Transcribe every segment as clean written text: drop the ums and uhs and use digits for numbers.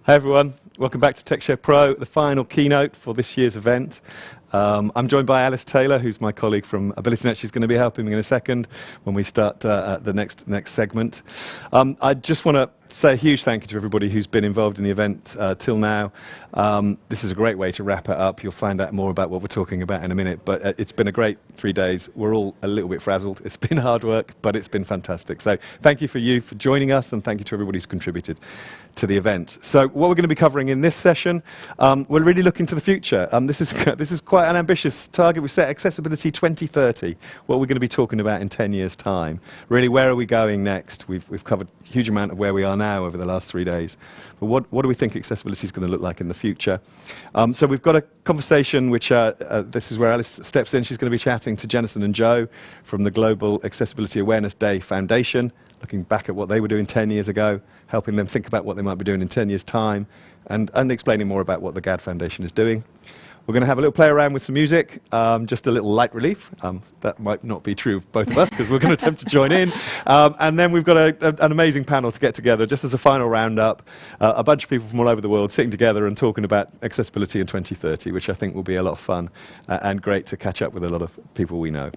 Hi everyone, welcome back to TechShare Pro, the final keynote for this year's event. I'm joined by Alice Taylor, who's my colleague from AbilityNet. She's going to be helping me in a second when we start the next segment. I just want to say a huge thank you to everybody who's been involved in the event till now. This is a great way to wrap it up. You'll find out more about what we're talking about in a minute, but it's been a great 3 days. We're all a little bit frazzled. It's been hard work, but it's been fantastic. So thank you for joining us, and thank you to everybody who's contributed to the event. So what we're going to be covering in this session, we're really looking to the future. This is quite an ambitious target. We set Accessibility 2030, what we're going to be talking about in 10 years' time. Really, where are we going next? We've covered a huge amount of where we are now over the last 3 days. But what do we think accessibility is going to look like in the future? So we've got a conversation which, this is where Alice steps in. She's going to be chatting to Jess and Joe from the Global Accessibility Awareness Day Foundation, looking back at what they were doing 10 years ago, helping them think about what they might be doing in 10 years' time, and explaining more about what the GAAD Foundation is doing. We're going to have a little play around with some music, just a little light relief. That might not be true of both of us, because we're going to attempt to join in. And then we've got an amazing panel to get together, just as a final roundup. A bunch of people from all over the world sitting together and talking about accessibility in 2030, which I think will be a lot of fun and great to catch up with a lot of people we know.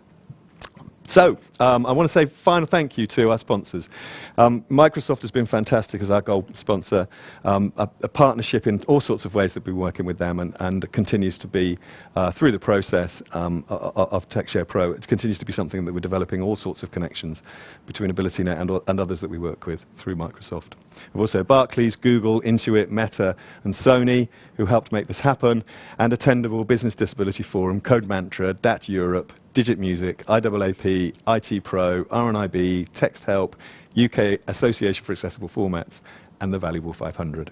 So, I want to say final thank you to our sponsors. Microsoft has been fantastic as our gold sponsor, a partnership in all sorts of ways that we've been working with them, and continues to be, through the process of TechShare Pro, it continues to be something that we're developing all sorts of connections between AbilityNet and others that we work with through Microsoft. We've also Barclays, Google, Intuit, Meta, and Sony, who helped make this happen, and Attendable Business Disability Forum, Code Mantra, DAT Europe, Digit Music, IAAP, IT Pro, RNIB, Text Help, UK Association for Accessible Formats, and the Valuable 500.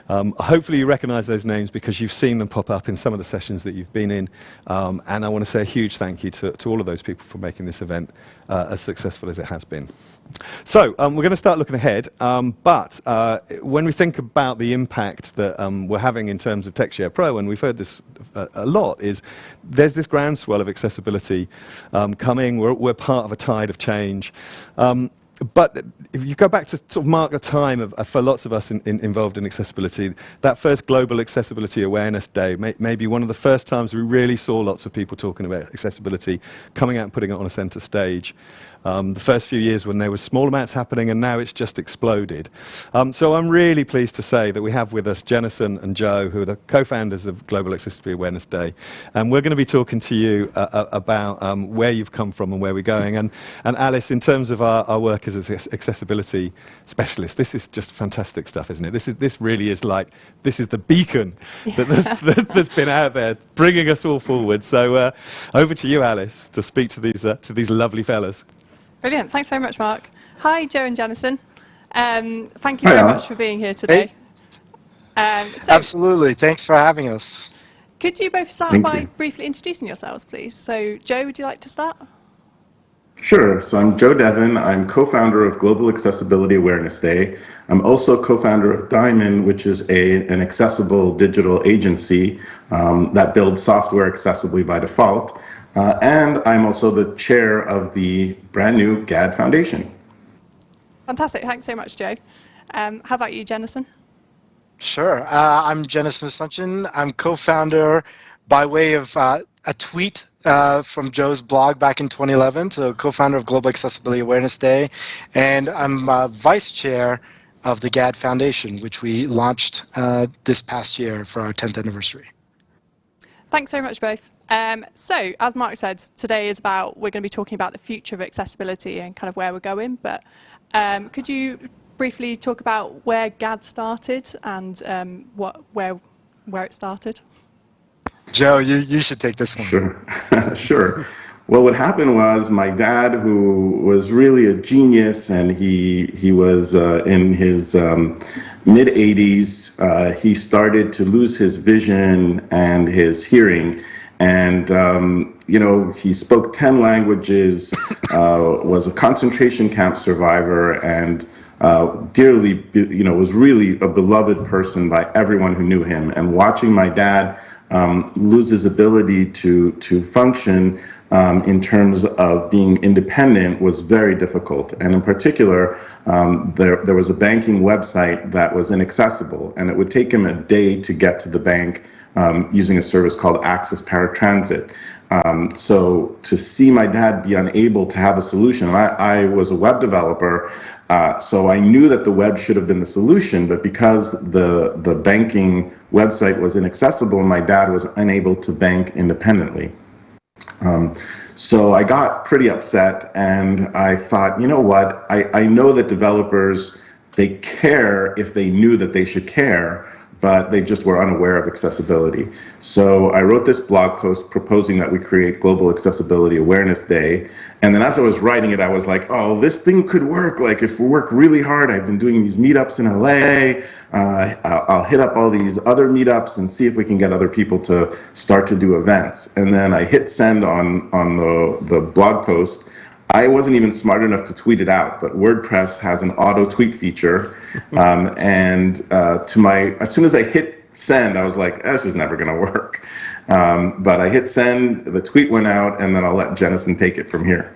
Hopefully you recognize those names because you've seen them pop up in some of the sessions that you've been in, and I want to say a huge thank you to all of those people for making this event as successful as it has been. So we're going to start looking ahead, but when we think about the impact that we're having in terms of TechShare Pro, and we've heard this a lot, is there's this groundswell of accessibility coming. We're part of a tide of change. But if you go back to sort of mark the time for lots of us involved in accessibility, that first Global Accessibility Awareness Day may be one of the first times we really saw lots of people talking about accessibility, coming out and putting it on a center stage. The first few years when there was small amounts happening, and now it's just exploded. So I'm really pleased to say that we have with us Jess and Joe, who are the co-founders of Global Accessibility Awareness Day. And we're going to be talking to you about where you've come from and where we're going. And Alice, in terms of our work as an accessibility specialist, this is just fantastic stuff, isn't it? This really is this is the beacon that's been out there, bringing us all forward. So over to you, Alice, to speak to these lovely fellas. Brilliant. Thanks very much, Mark. Hi, Joe and Jennison. Thank you very much for being here today. Absolutely. Thanks for having us. Could you both start by briefly introducing yourselves, please? So, Joe, would you like to start? Sure. So I'm Joe Devon. I'm co-founder of Global Accessibility Awareness Day. I'm also co-founder of Diamond, which is an accessible digital agency that builds software accessibly by default. And I'm also the chair of the brand new GAAD Foundation. Fantastic. Thanks so much, Joe. How about you, Jennison? Sure. I'm Jennison Asuncion. I'm co-founder by way of a tweet from Joe's blog back in 2011, so co-founder of Global Accessibility Awareness Day. And I'm vice chair of the GAAD Foundation, which we launched this past year for our 10th anniversary. Thanks very much, both. So, as Mark said, today is we're going to be talking about the future of accessibility and kind of where we're going, but could you briefly talk about where GAAD started and where it started? Joe, you should take this one. Sure. Sure. Well, what happened was my dad, who was really a genius, and he was in his mid-80s, he started to lose his vision and his hearing. And, he spoke 10 languages, was a concentration camp survivor, and dearly, was really a beloved person by everyone who knew him. And watching my dad loses ability to function in terms of being independent was very difficult. And in particular, there was a banking website that was inaccessible, and it would take him a day to get to the bank using a service called Access Paratransit. So to see my dad be unable to have a solution, I was a web developer, so I knew that the web should have been the solution, but because the banking website was inaccessible, my dad was unable to bank independently. So I got pretty upset, and I thought, you know what, I know that developers, they care if they knew that they should care, but they just were unaware of accessibility. So I wrote this blog post proposing that we create Global Accessibility Awareness Day. And then as I was writing it, I was like, oh, this thing could work. Like, if we work really hard, I've been doing these meetups in LA. I'll hit up all these other meetups and see if we can get other people to start to do events. And then I hit send on the blog post. I wasn't even smart enough to tweet it out, but WordPress has an auto tweet feature. As soon as I hit send, I was like, this is never going to work. But I hit send, the tweet went out, and then I'll let Jennison take it from here.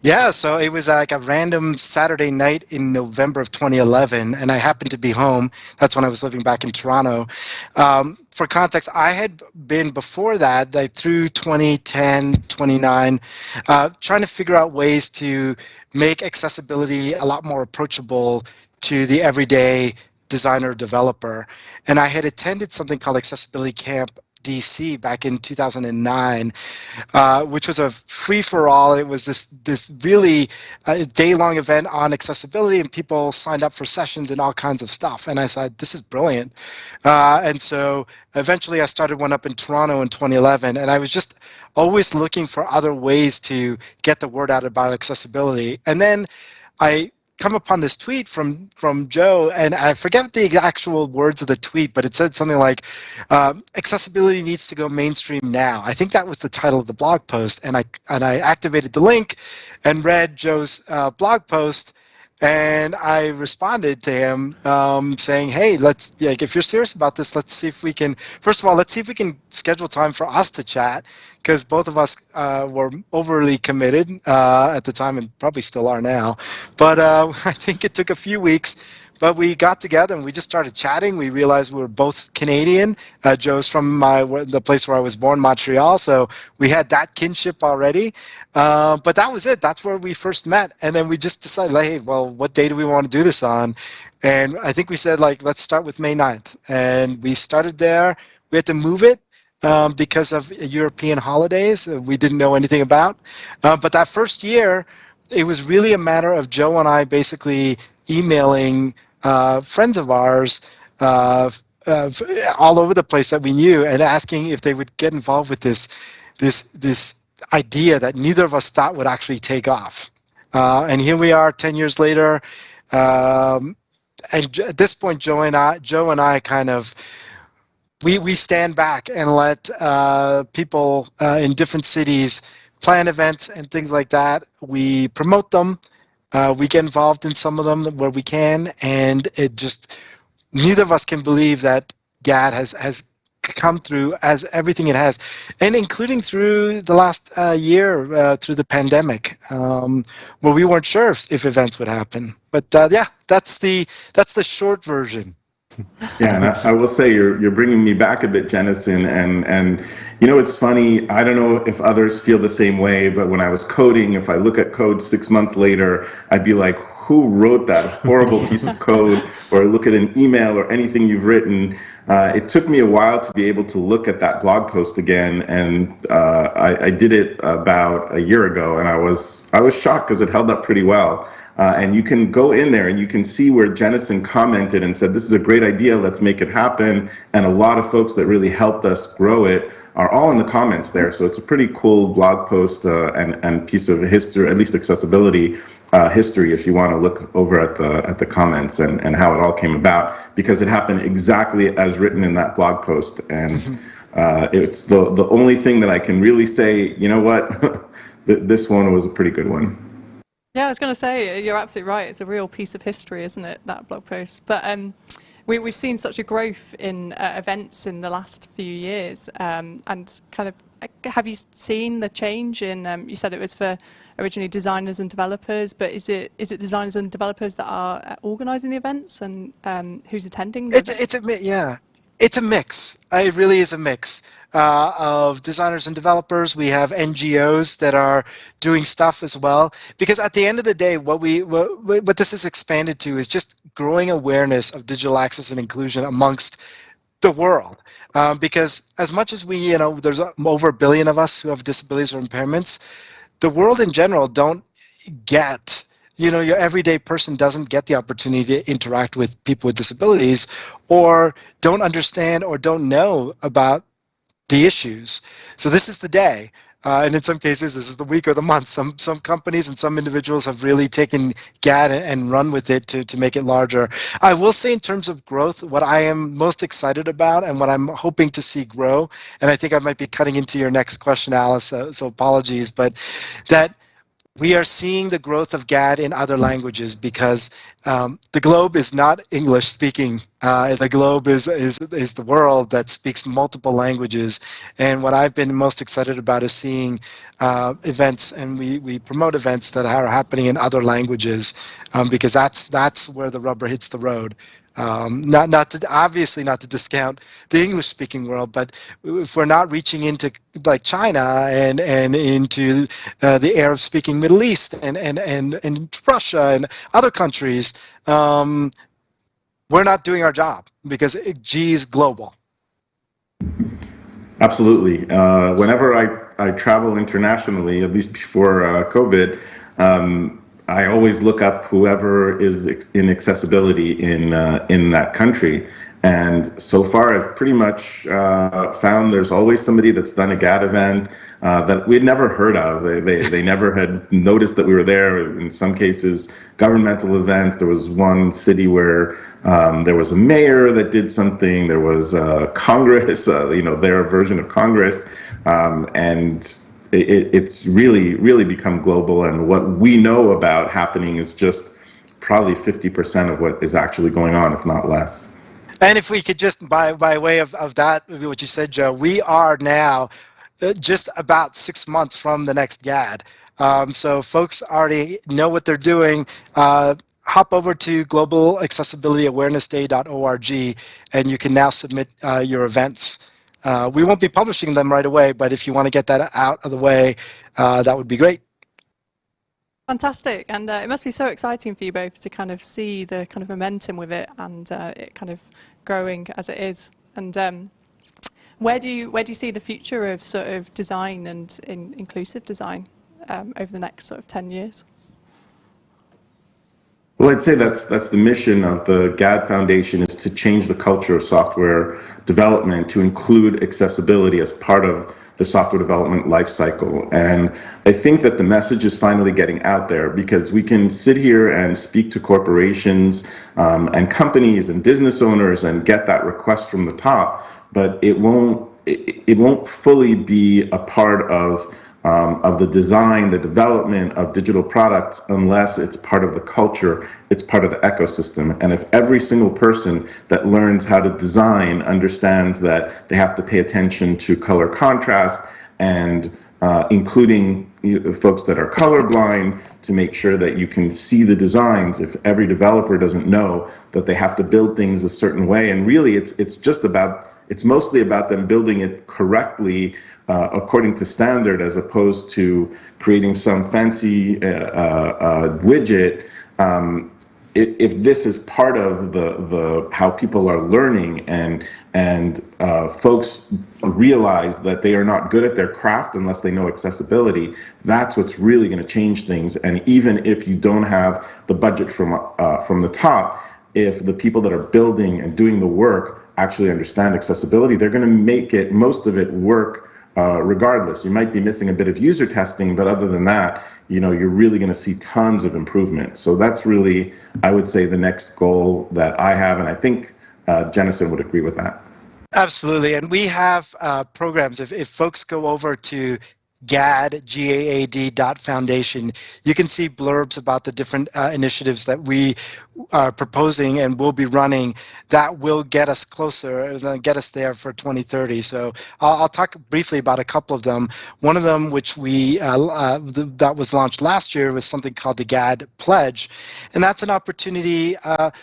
Yeah, so it was like a random Saturday night in November of 2011, and I happened to be home. That's when I was living back in Toronto. For context, I had been before that, like through 2010, 29, trying to figure out ways to make accessibility a lot more approachable to the everyday designer developer. And I had attended something called Accessibility Camp DC back in 2009, which was a free-for-all. It was this really day-long event on accessibility, and people signed up for sessions and all kinds of stuff. And I said, this is brilliant. And so eventually I started one up in Toronto in 2011, and I was just always looking for other ways to get the word out about accessibility. And then I come upon this tweet from Joe, and I forget the actual words of the tweet, but it said something like, accessibility needs to go mainstream now. I think that was the title of the blog post, and I activated the link and read Joe's blog post, and I responded to him saying, hey, if you're serious about this, let's see if we can, first of all, let's see if we can schedule time for us to chat, because both of us were overly committed at the time, and probably still are now. But I think it took a few weeks, but we got together and we just started chatting. We realized we were both Canadian. Joe's from the place where I was born, Montreal, so we had that kinship already. But that was it. That's where we first met. And then we just decided, like, hey, well, what day do we want to do this on? And I think we said, like, let's start with May 9th. And we started there. We had to move it because of European holidays we didn't know anything about. But that first year, it was really a matter of Joe and I basically emailing friends of ours all over the place that we knew, and asking if they would get involved with this idea that neither of us thought would actually take off. And here we are 10 years later. And at this point, Joe and I kind of, we stand back and let people in different cities plan events and things like that. We promote them. We get involved in some of them where we can, and it just, neither of us can believe that GAAD has come through as everything it has, and including through the last year through the pandemic, where we weren't sure if events would happen. But yeah, that's the short version. Yeah, and I will say you're bringing me back a bit, Jennison, and you know, it's funny, I don't know if others feel the same way, but when I was coding, if I look at code 6 months later, I'd be like, who wrote that horrible piece of code? Or look at an email or anything you've written. It took me a while to be able to look at that blog post again, and I did it about a year ago, and I was shocked because it held up pretty well. And you can go in there and you can see where Jennison commented and said, this is a great idea, let's make it happen. And a lot of folks that really helped us grow it are all in the comments there. So it's a pretty cool blog post and piece of history, at least accessibility history, if you want to look over at the comments and how it all came about, because it happened exactly as written in that blog post. And it's the only thing that I can really say, you know what, this one was a pretty good one. Yeah, I was going to say, you're absolutely right. It's a real piece of history, isn't it, that blog post? But we've seen such a growth in events in the last few years, and kind of, have you seen the change in, you said it was for originally designers and developers, but is it designers and developers that are organising the events, and who's attending the events? It's a mix. It really is a mix of designers and developers. We have NGOs that are doing stuff as well. Because at the end of the day, what this has expanded to is just growing awareness of digital access and inclusion amongst the world. Because as much as we, there's over 1 billion of us who have disabilities or impairments, the world in general don't get, your everyday person doesn't get the opportunity to interact with people with disabilities, or don't understand or don't know about the issues. So this is the day. And in some cases, this is the week or the month. Some companies and some individuals have really taken GAAD and run with it to make it larger. I will say in terms of growth, what I am most excited about and what I'm hoping to see grow, and I think I might be cutting into your next question, Alice, so apologies, but that we are seeing the growth of GAAD in other languages, because the globe is not English speaking. The globe is the world that speaks multiple languages. And what I've been most excited about is seeing events, and we promote events that are happening in other languages, because that's where the rubber hits the road. Obviously not to discount the English-speaking world, but if we're not reaching into like China and into the Arab-speaking Middle East and Russia and other countries, we're not doing our job, because G is global. Absolutely. Whenever I travel internationally, at least before COVID, I always look up whoever is in accessibility in that country. And so far, I've pretty much found there's always somebody that's done a GAAD event that we'd never heard of. They never had noticed that we were there. In some cases, governmental events. There was one city where there was a mayor that did something. There was Congress, their version of Congress, and it's really become global. And what we know about happening is just probably 50% of what is actually going on, if not less. And if we could just, by way of that, what you said, Joe, we are now just about 6 months from the next GAAD. So folks already know what they're doing. Hop over to globalaccessibilityawarenessday.org, and you can now submit your events. We won't be publishing them right away, but if you want to get that out of the way, that would be great. Fantastic, and it must be so exciting for you both to kind of see the kind of momentum with it, and it kind of growing as it is. And where do you see the future of sort of design and inclusive design over the next sort of 10 years? Well, I'd say that's the mission of the GAAD Foundation, is to change the culture of software development to include accessibility as part of the software development lifecycle. And I think that the message is finally getting out there, because we can sit here and speak to corporations and companies and business owners and get that request from the top, but it won't fully be a part of the design, the development of digital products, unless it's part of the culture, it's part of the ecosystem. And if every single person that learns how to design understands that they have to pay attention to color contrast, and including folks that are colorblind, to make sure that you can see the designs. If every developer doesn't know that they have to build things a certain way, and really it's mostly about them building it correctly according to standard, as opposed to creating some fancy widget. If this is part of the how people are learning, and folks realize that they are not good at their craft unless they know accessibility, that's what's really going to change things. And even if you don't have the budget from the top, if the people that are building and doing the work actually understand accessibility, they're going to make most of it work regardless. You might be missing a bit of user testing, but other than that, you're really going to see tons of improvement. So that's really, I would say, the next goal that I have, and I think Jennison would agree with that. Absolutely, and we have programs. If folks go over to GAAD, GAAD.Foundation, you can see blurbs about the different initiatives that we are proposing and will be running that will get us closer, get us there for 2030. So I'll talk briefly about a couple of them. One of them, which that was launched last year, was something called the GAAD Pledge, and that's an opportunity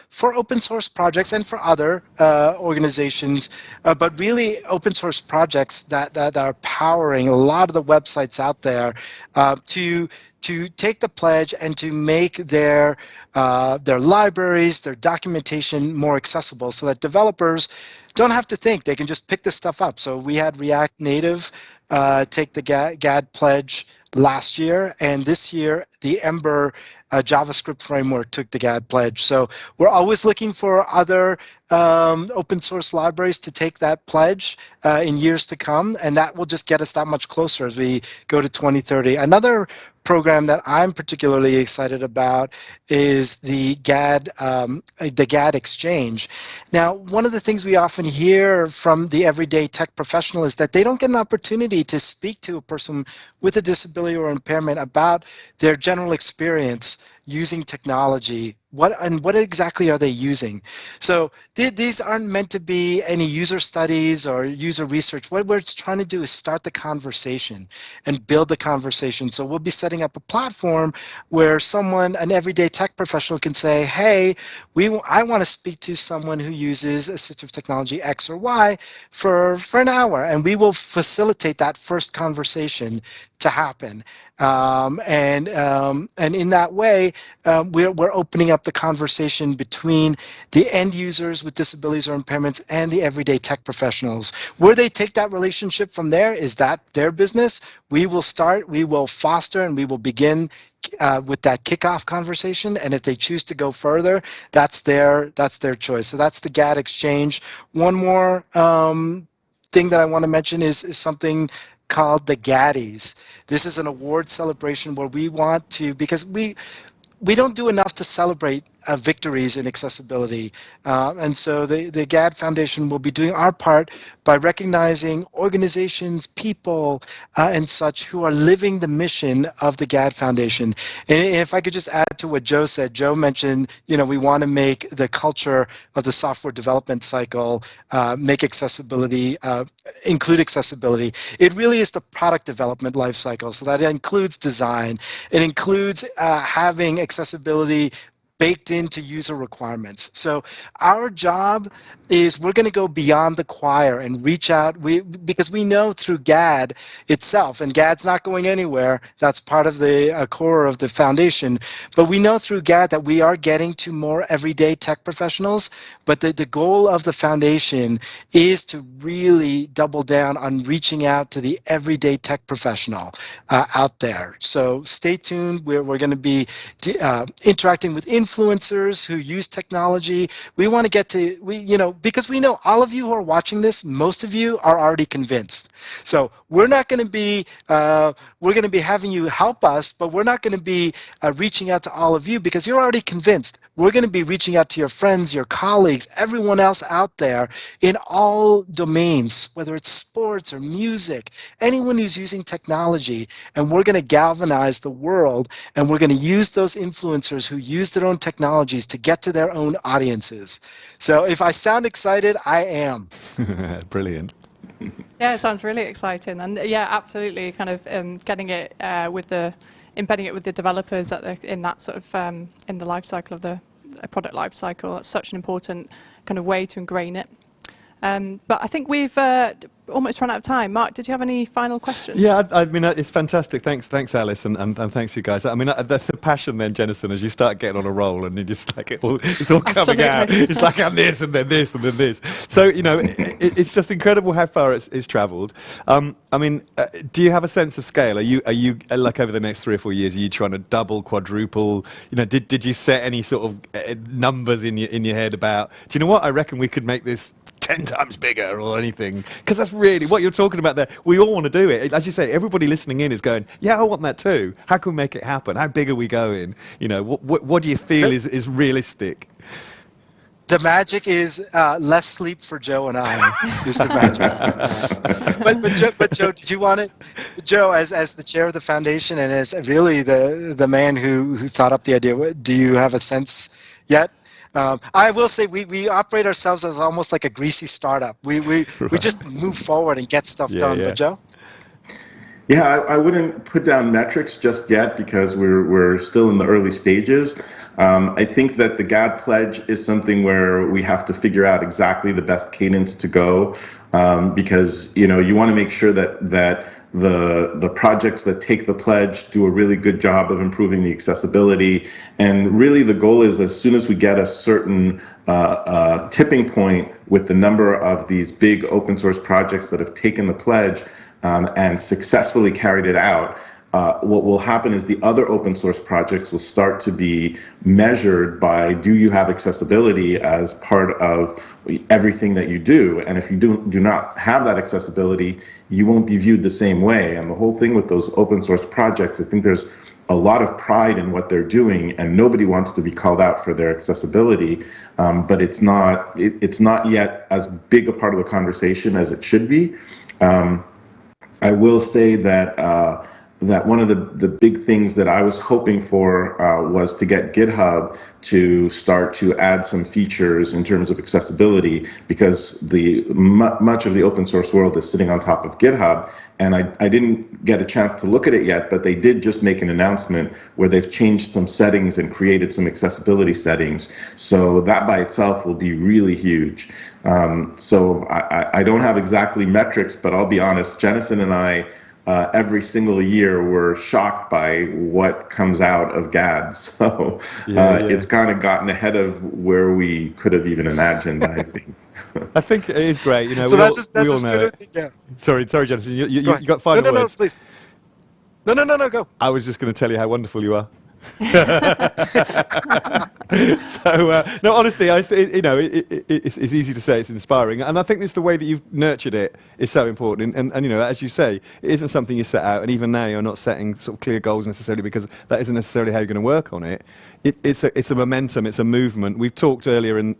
for open source projects and for other organizations, but really open source projects that are powering a lot of the websites out there to take the pledge and to make their libraries, their documentation more accessible so that developers don't have to think. They can just pick this stuff up. So we had React Native take the GAAD pledge last year, and this year the Ember JavaScript framework took the GAAD pledge. So we're always looking for other open source libraries to take that pledge in years to come, and that will just get us that much closer as we go to 2030. Another program that I'm particularly excited about is the GAAD Exchange. Now, one of the things we often hear from the everyday tech professional is that they don't get an opportunity to speak to a person with a disability or impairment about their general experience using technology. What exactly are they using? So these aren't meant to be any user studies or user research. What we're trying to do is start the conversation and build the conversation. So we'll be setting up a platform where an everyday tech professional can say, hey, I want to speak to someone who uses assistive technology X or Y for an hour, and we will facilitate that first conversation to happen. And in that way, we're opening up the conversation between the end users with disabilities or impairments and the everyday tech professionals. Where they take that relationship from there, is that their business? We will foster, and we will begin with that kickoff conversation, and if they choose to go further, that's their choice. So that's the GAAD Exchange. One more thing that I want to mention is something called the GAADies. This is an award celebration where we want to, because we don't do enough to celebrate victories in accessibility. And so the GAAD Foundation will be doing our part by recognizing organizations, people, and such who are living the mission of the GAAD Foundation. And if I could just add to what Joe said, Joe mentioned, we want to make the culture of the software development cycle, make accessibility, include accessibility. It really is the product development life cycle. So that includes design. It includes having accessibility baked into user requirements. So our job is we're going to go beyond the choir and reach out, because we know through GAAD itself, and GAAD's not going anywhere, that's part of the core of the foundation, but we know through GAAD that we are getting to more everyday tech professionals, but the goal of the foundation is to really double down on reaching out to the everyday tech professional out there. So stay tuned. We're going to be interacting with influencers who use technology. We want to get to, because we know all of you who are watching this, most of you are already convinced. So we're not going to be, we're going to be having you help us, but we're not going to be reaching out to all of you because you're already convinced. We're going to be reaching out to your friends, your colleagues, everyone else out there in all domains, whether it's sports or music, anyone who's using technology, and we're going to galvanize the world, and we're going to use those influencers who use their own technologies to get to their own audiences. So if I sound excited, I am. Brilliant. Yeah, it sounds really exciting, and yeah, absolutely, kind of getting it embedding it with the developers in that sort of in the life cycle of the product life cycle. That's such an important kind of way to ingrain it. But I think we've almost run out of time. Mark, did you have any final questions? Yeah, I mean, it's fantastic. Thanks, Alice, and thanks you guys. I mean, the passion then, Jennison, as you start getting on a roll, and you just like it's all coming out. It's like I'm this, and then this, and then this. So it's just incredible how far it's travelled. I mean, do you have a sense of scale? Are you like over the next 3 or 4 years? Are you trying to double, quadruple? Did you set any sort of numbers in your head about? Do you know what? I reckon we could make this 10 times bigger or anything, because that's really what you're talking about there. We all want to do it. As you say, everybody listening in is going, yeah, I want that too. How can we make it happen? How big are we going? What do you feel is realistic? The magic is less sleep for Joe and I is the magic. But Joe, did you want it? Joe, as the chair of the foundation and as really the man who thought up the idea, do you have a sense yet? I will say we operate ourselves as almost like a greasy startup. We just move forward and get stuff done. But Joe? Yeah, I wouldn't put down metrics just yet because we're still in the early stages. I think that the GAAD pledge is something where we have to figure out exactly the best cadence to go, because you want to make sure that the projects that take the pledge do a really good job of improving the accessibility. And really the goal is, as soon as we get a certain tipping point with the number of these big open source projects that have taken the pledge and successfully carried it out, what will happen is the other open source projects will start to be measured by, do you have accessibility as part of everything that you do? And if you do not have that accessibility, you won't be viewed the same way. And the whole thing with those open source projects, I think there's a lot of pride in what they're doing, and nobody wants to be called out for their accessibility, but it's not yet as big a part of the conversation as it should be. I will say that one of the big things that I was hoping for was to get GitHub to start to add some features in terms of accessibility, because much of the open source world is sitting on top of GitHub, and I didn't get a chance to look at it yet, but they did just make an announcement where they've changed some settings and created some accessibility settings. So that by itself will be really huge. So I don't have exactly metrics, but I'll be honest, Jennison and I, every single year we're shocked by what comes out of GAAD. So it's kind of gotten ahead of where we could have even imagined, I think. I think it is great. So that's we all know it. Yeah. Sorry, Jennison. You got final words. No, please. No, go. I was just going to tell you how wonderful you are. So no, honestly, it's easy to say it's inspiring, and I think it's the way that you've nurtured it is so important. And as you say, it isn't something you set out, and even now you're not setting sort of clear goals necessarily, because that isn't necessarily how you're going to work on it. It's a momentum, it's a movement. We've talked earlier in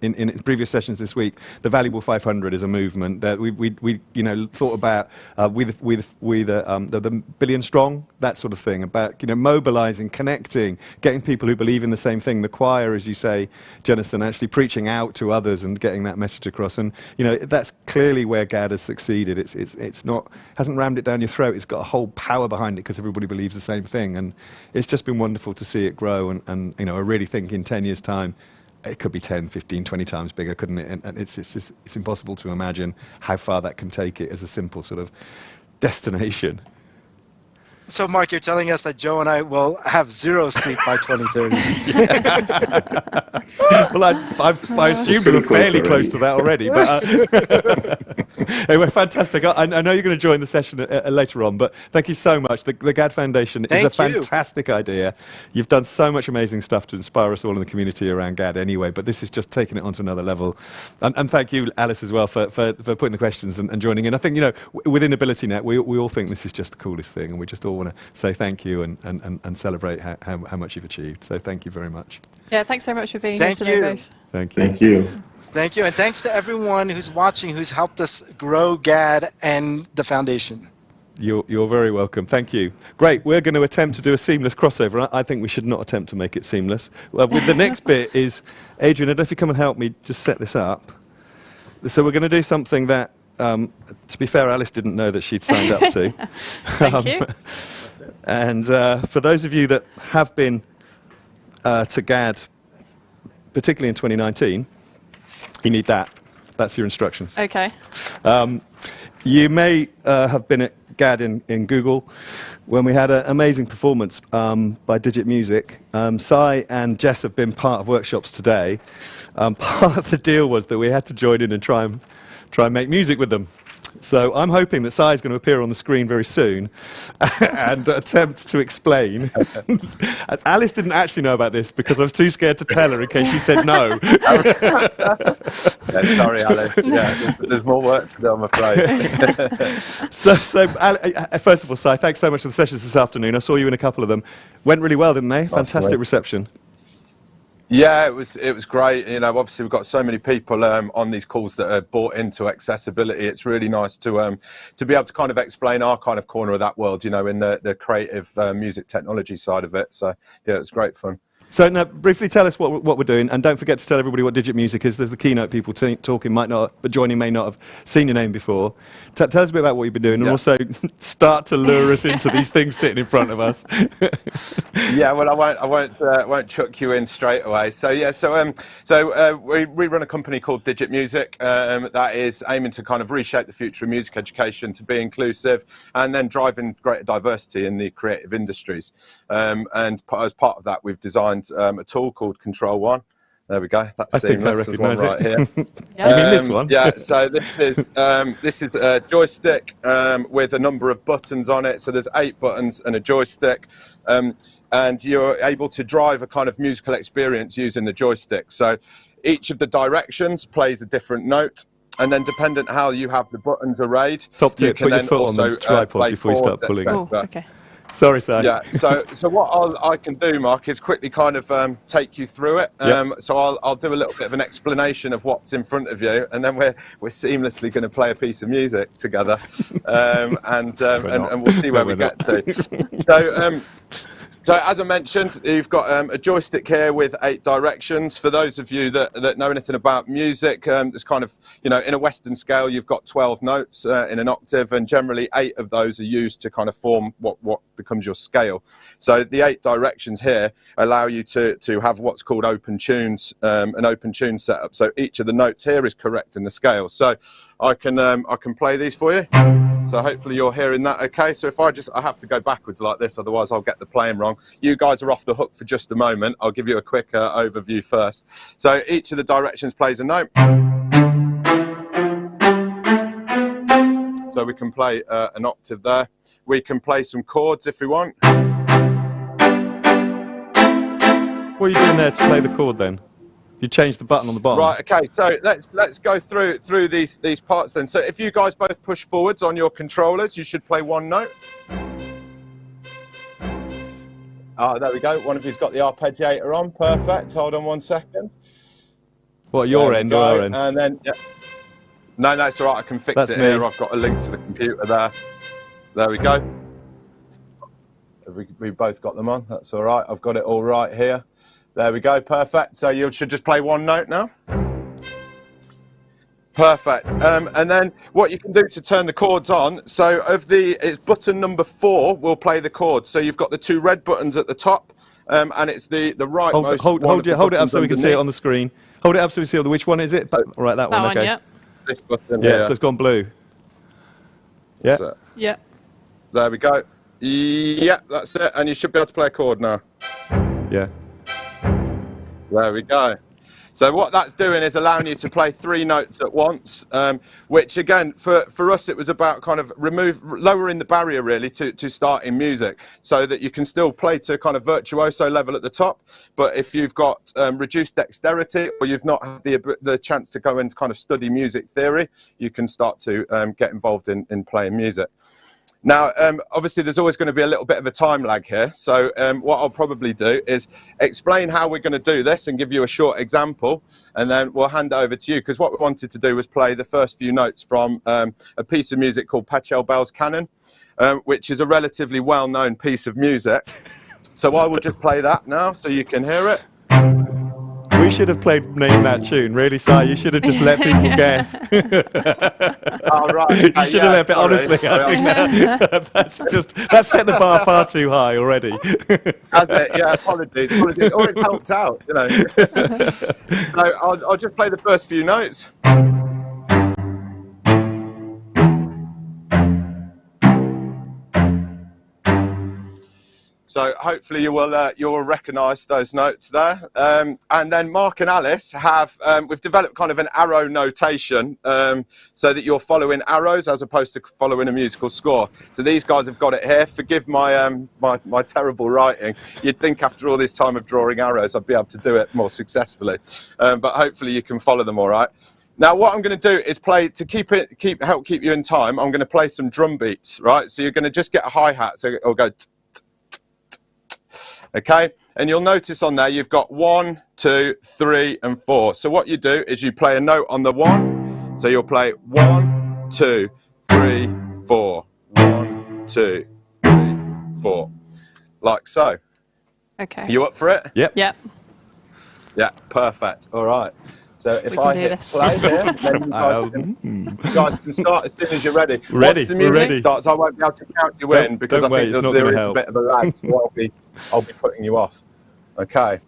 previous sessions this week. The Valuable 500 is a movement that we thought about with the billion strong, that sort of thing, about mobilizing, connecting, getting people who believe in the same thing. The choir, as you say, Jennison, actually preaching out to others and getting that message across. And that's clearly where GAAD has succeeded. It's not, hasn't rammed it down your throat. It's got a whole power behind it because everybody believes the same thing. And it's just been wonderful to see it grow. And I really think in 10 years' time, it could be 10, 15, 20 times bigger, couldn't it? And it's impossible to imagine how far that can take it as a simple sort of destination. So, Mark, you're telling us that Joe and I will have zero sleep by 2030. Well, I assumed we were fairly close to that already. But anyway, fantastic. I know you're going to join the session later on, but thank you so much. The GAAD Foundation is a fantastic idea. You've done so much amazing stuff to inspire us all in the community around GAAD anyway, but this is just taking it onto another level. And thank you, Alice, as well, for putting the questions and joining in. I think, within AbilityNet, we all think this is just the coolest thing, and we just all want to say thank you and celebrate how much you've achieved. So thank you very much. Yeah, thanks so much for being here today, both. Thank you. Thank you. Thank you, and thanks to everyone who's watching, who's helped us grow GAAD and the foundation. You're very welcome. Thank you. Great. We're going to attempt to do a seamless crossover. I think we should not attempt to make it seamless. Well, with the next bit is, Adrian, I don't know if you come and help me just set this up. So we're going to do something that, to be fair, Alice didn't know that she'd signed up to. Thank you. And for those of you that have been to GAAD, particularly in 2019, you need that. That's your instructions. Okay. You may have been at GAAD in Google when we had an amazing performance by Digit Music. Sai and Jess have been part of workshops today. Part of the deal was that we had to join in and try and make music with them. So I'm hoping that Sai is going to appear on the screen very soon and attempt to explain. Alice didn't actually know about this because I was too scared to tell her in case she said no. Sorry, Alice. Yeah, there's more work to do, I'm afraid. So first of all, Sai, thanks so much for the sessions this afternoon. I saw you in a couple of them. Went really well, didn't they? Fantastic reception. Yeah, it was great. You know, obviously we've got so many people on these calls that are bought into accessibility. It's really nice to be able to kind of explain our kind of corner of that world, you know, in the creative music technology side of it. So yeah, it was great fun. So now, briefly tell us what we're doing, and don't forget to tell everybody what Digit Music is. There's the Keynote people talking, might not, but joining may not have seen your name before. Tell us a bit about what you've been doing, and also start to lure us into these things sitting in front of us. Yeah, well, I won't chuck you in straight away. So yeah, we run a company called Digit Music that is aiming to kind of reshape the future of music education to be inclusive, and then driving greater diversity in the creative industries. And as part of that, we've designed a tool called Control One. There we go. That's I think I seamless. recognise There's one right here. Yeah. You mean this one? Yeah. So this is a joystick with a number of buttons on it. So there's 8 buttons and a joystick, and you're able to drive a kind of musical experience using the joystick. So each of the directions plays a different note. And then, dependent how you have the buttons arrayed, Top tip, you can put your then foot also on the tripod play before you start chords, pulling. etc. Oh, okay. Sorry, Si. Yeah, so what I can do, Mark, is quickly kind of take you through it. So I'll do a little bit of an explanation of what's in front of you, and then we're seamlessly going to play a piece of music together, and we'll see where we get to. So as I mentioned, you've got a joystick here with 8 directions. For those of you that know anything about music, it's kind of, you know, in a Western scale, you've got 12 notes in an octave, and generally 8 of those are used to kind of form what becomes your scale. So the 8 directions here allow you to have what's called open tunes, an open tune setup. So each of the notes here is correct in the scale. So I can play these for you. So hopefully you're hearing that okay. So if I have to go backwards like this, otherwise I'll get the playing wrong. You guys are off the hook for just a moment. I'll give you a quick overview first. So each of the directions plays a note. So we can play an octave there. We can play some chords if we want. What are you doing there to play the chord then? You changed the button on the bottom. Right, okay, so let's go through these parts then. So if you guys both push forwards on your controllers, you should play one note. Oh, there we go. One of you's got the arpeggiator on. Perfect. Hold on 1 second. What, your end or our end? And then, yeah. No, it's all right. I can fix it here. I've got a link to the computer there. There we go. We both got them on. That's all right. I've got it all right here. There we go, perfect. So you should just play one note now. Perfect. And then what you can do to turn the chords on, so it's button number 4 will play the chords. So you've got the 2 red buttons at the top, and it's the rightmost hold it up so we can see it on the screen. Hold it up so we see which one is it? So, right, that one, okay. Yeah. This button Yeah, here. so it's gone blue. Yeah. So, Yeah. there we go. Yeah, that's it. And you should be able to play a chord now. Yeah. There we go. So what that's doing is allowing you to play 3 notes at once, which again, for us, it was about kind of lowering the barrier really to starting music, so that you can still play to kind of virtuoso level at the top. But if you've got reduced dexterity, or you've not had the chance to go and kind of study music theory, you can start to get involved in playing music. Now, obviously, there's always going to be a little bit of a time lag here. So what I'll probably do is explain how we're going to do this and give you a short example, and then we'll hand it over to you, because what we wanted to do was play the first few notes from a piece of music called Pachelbel's Bell's Canon, which is a relatively well-known piece of music. So I will just play that now so you can hear it. We should have played Name That Tune, really, Si. You should have just let people guess. Oh, right. You should have left it, honestly. I think that's set the bar far too high already. Has it? Yeah, apologies. Or it's helped out, you know. So I'll just play the first few notes. So hopefully you will recognise those notes there. And then Mark and Alice we've developed kind of an arrow notation, so that you're following arrows as opposed to following a musical score. So these guys have got it here. Forgive my my terrible writing. You'd think after all this time of drawing arrows, I'd be able to do it more successfully. But hopefully you can follow them all right. Now what I'm going to do is play, to help keep you in time, I'm going to play some drum beats, right? So you're going to just get a hi-hat, so it'll go Okay, and you'll notice on there you've got 1, 2, 3, and 4. So what you do is you play a note on the 1. So you'll play 1, 2, 3, 4. 1, 2, 3, 4. Like so. Okay. You up for it? Yep. Yep. Yeah, perfect. All right. So if We can I do hit this. play here, then you guys can start as soon as you're ready. Ready, Once the we're music ready. starts, I won't be able to count you in because don't I wait, think it's not there gonna is a help. bit of a lag, so I'll be putting you off. Okay.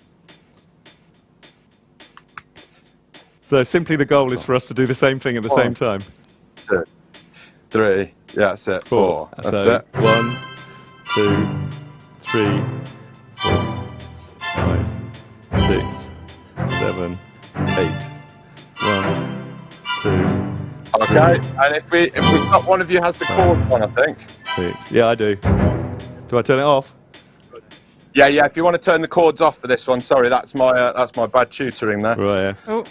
So simply the goal is for us to do the same thing at the same time. 2, 3. Yeah, that's it. 4. That's so it. 1, 2, 3, 4, 5, 6, 7, 8. 1, 2. Okay. And if we've got one of you has the chord on, I think. 6. Yeah, I do. Do I turn it off? Yeah. If you want to turn the chords off for this one, sorry, that's my bad tutoring there. Right. Yeah. Oh.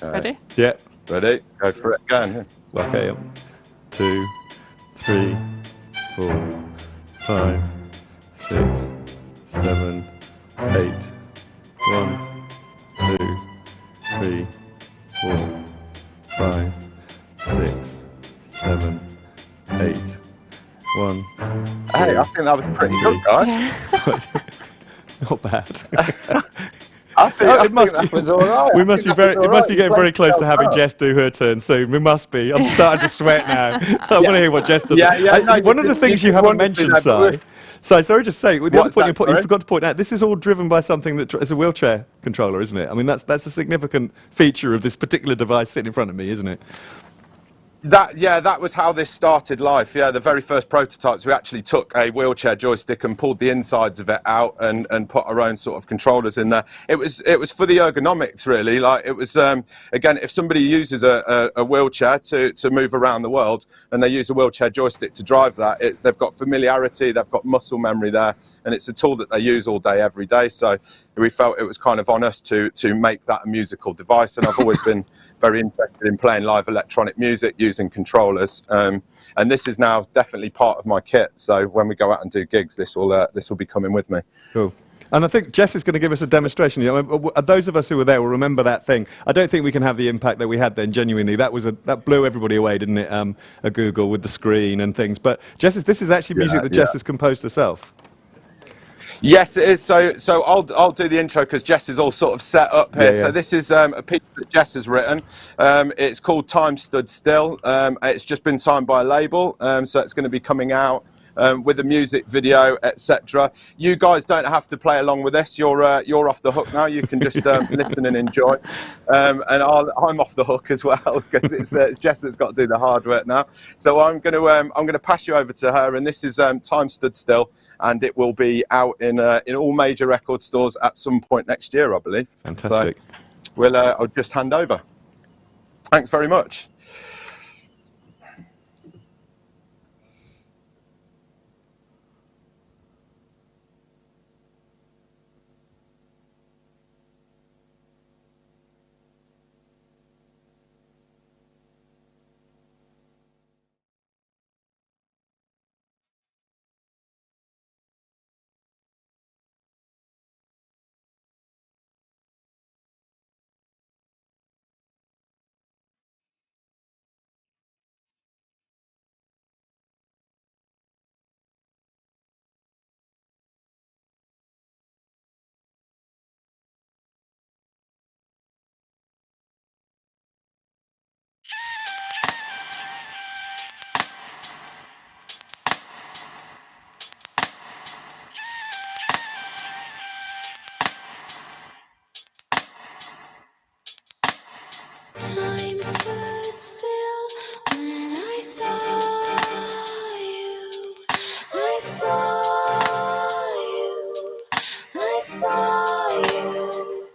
Ready? Yeah. Ready? Go for it. Again. Okay. 2, 3, 4, 5, 6, 7, 8. 1, 2, 3, 4, 5, 6, 7, 8. 1. Hey, I think that was pretty good, guys. Not bad. I think that was all right. We must be getting very close to having Jess do her turn soon. We must be. I'm starting to sweat now. I want to hear what Jess does. One of the things you haven't mentioned, Si, sorry, just say, the other point you forgot to point out, this is all driven by something that is a wheelchair controller, isn't it? I mean, that's a significant feature of this particular device sitting in front of me, isn't it? That was how this started life. Yeah, the very first prototypes, we actually took a wheelchair joystick and pulled the insides of it out and put our own sort of controllers in there. It was for the ergonomics, really. Like it was, again, if somebody uses a wheelchair to move around the world and they use a wheelchair joystick to drive that, they've got familiarity, they've got muscle memory there, and it's a tool that they use all day, every day. So we felt it was kind of on us to make that a musical device. And I've always been very interested in playing live electronic music using controllers, and this is now definitely part of my kit. So when we go out and do gigs, this will be coming with me. Cool. And I think Jess is going to give us a demonstration. You know, those of us who were there will remember that thing. I don't think we can have the impact that we had then. Genuinely, that blew everybody away, didn't it? At Google with the screen and things. But Jess, this is actually music that Jess has composed herself. Yes, it is. So I'll do the intro because Jess is all sort of set up here. So this is a piece that Jess has written. It's called Time Stood Still. It's just been signed by a label, so it's going to be coming out with a music video, etc. You guys don't have to play along with this. You're off the hook now. You can just listen and enjoy. And I'm off the hook as well because it's Jess that's got to do the hard work now. So I'm going to pass you over to her, and this is Time Stood Still. And it will be out in all major record stores at some point next year, I believe. Fantastic. So I'll just hand over. Thanks very much. Time stood still when I saw you. I saw you. I saw you.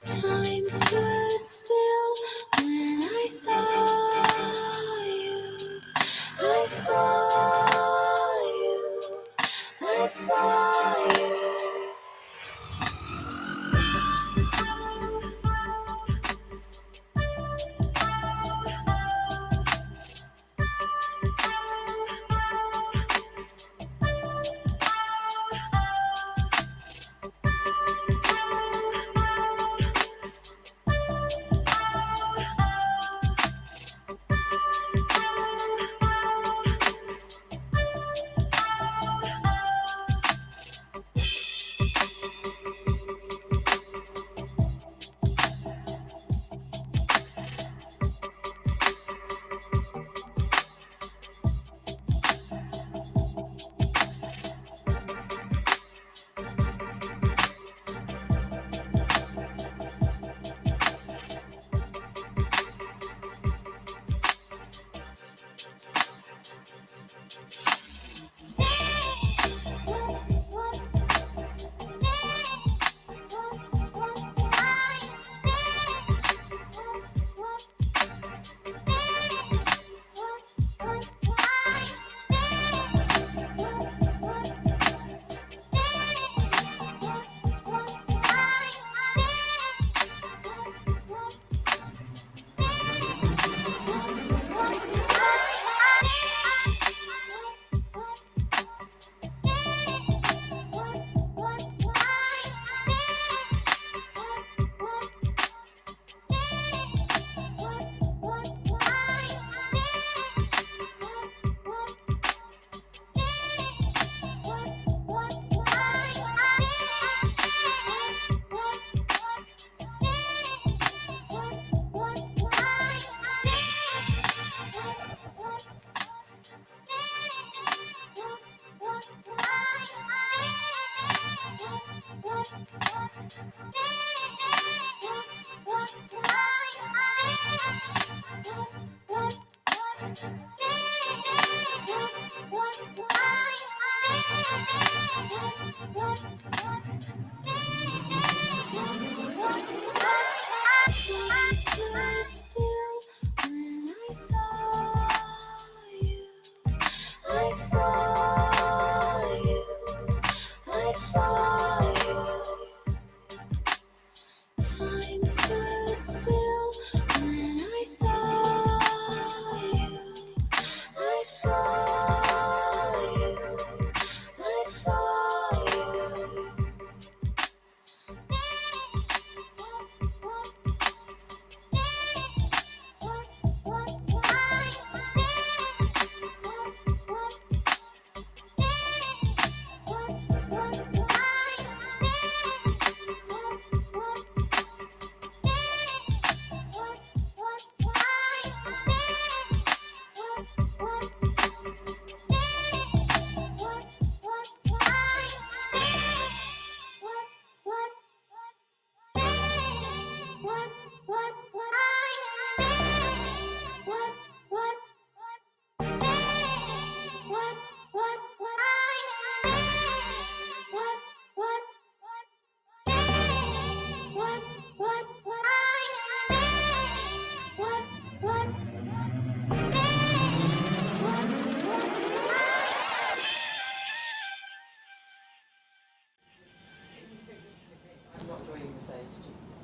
Time stood still when I saw you. I saw you. I saw you. Time stood still when I saw you. I saw you. I saw you. Time stood still when I saw you. I saw you. I saw you.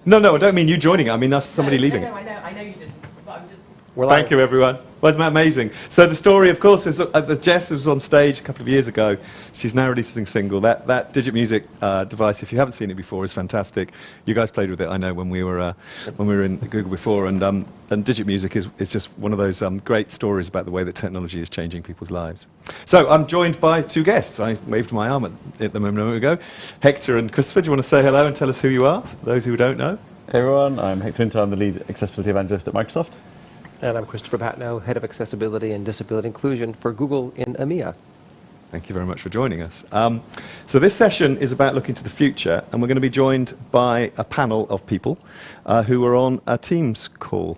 No, I don't mean you joining it. I mean us, somebody leaving it. I know you didn't, but I'm just... Thank you, everyone. Wasn't that amazing? So the story, of course, is that Jess was on stage a couple of years ago. She's now releasing a single. That Digit Music device, if you haven't seen it before, is fantastic. You guys played with it, I know, when we were in Google before. And Digit Music is just one of those great stories about the way that technology is changing people's lives. So I'm joined by two guests. I waved my arm at them a moment ago. Hector and Christopher, do you want to say hello and tell us who you are, for those who don't know? Hey everyone, I'm Hector Winter. I'm the lead accessibility evangelist at Microsoft. And I'm Christopher Patno, Head of Accessibility and Disability Inclusion for Google in EMEA. Thank you very much for joining us. So this session is about looking to the future, and we're going to be joined by a panel of people who are on a Teams call.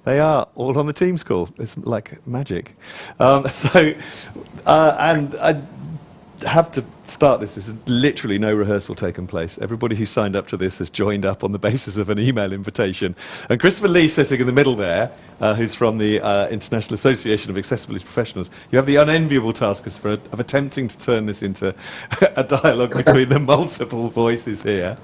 They are all on the Teams call. It's like magic. And I have to start this. There's literally no rehearsal taken place. Everybody who signed up to this has joined up on the basis of an email invitation. And Christopher Lee, sitting in the middle there, who's from the International Association of Accessibility Professionals, you have the unenviable task, Christopher, of attempting to turn this into a dialogue between the multiple voices here.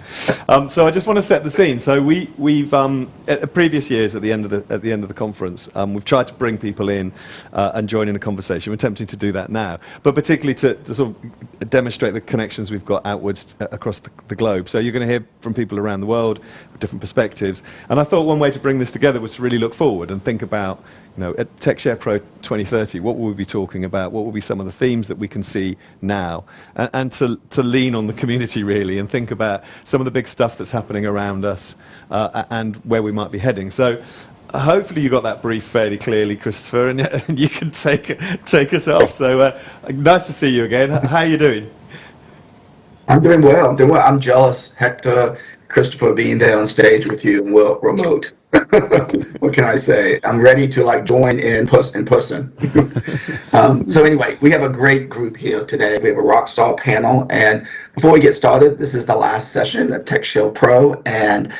So I just want to set the scene. So we've at previous years at the end of the conference, we've tried to bring people in and join in a conversation. We're attempting to do that now, but particularly to sort of demonstrate the connections we've got outwards across the globe. So you're going to hear from people around the world with different perspectives. And I thought one way to bring this together was to really look forward and think about, at TechShare Pro 2030, what will we be talking about? What will be some of the themes that we can see now? And to lean on the community, really, and think about some of the big stuff that's happening around us and where we might be heading. So hopefully you got that brief fairly clearly, Christopher, and you can take us off. So nice to see you again. How are you doing? I'm doing well. I'm jealous, Hector, Christopher, being there on stage with you and we're remote. What can I say? I'm ready to join in person. So anyway, we have a great group here today. We have a rock star panel, and before we get started, this is the last session of TechShare Pro, and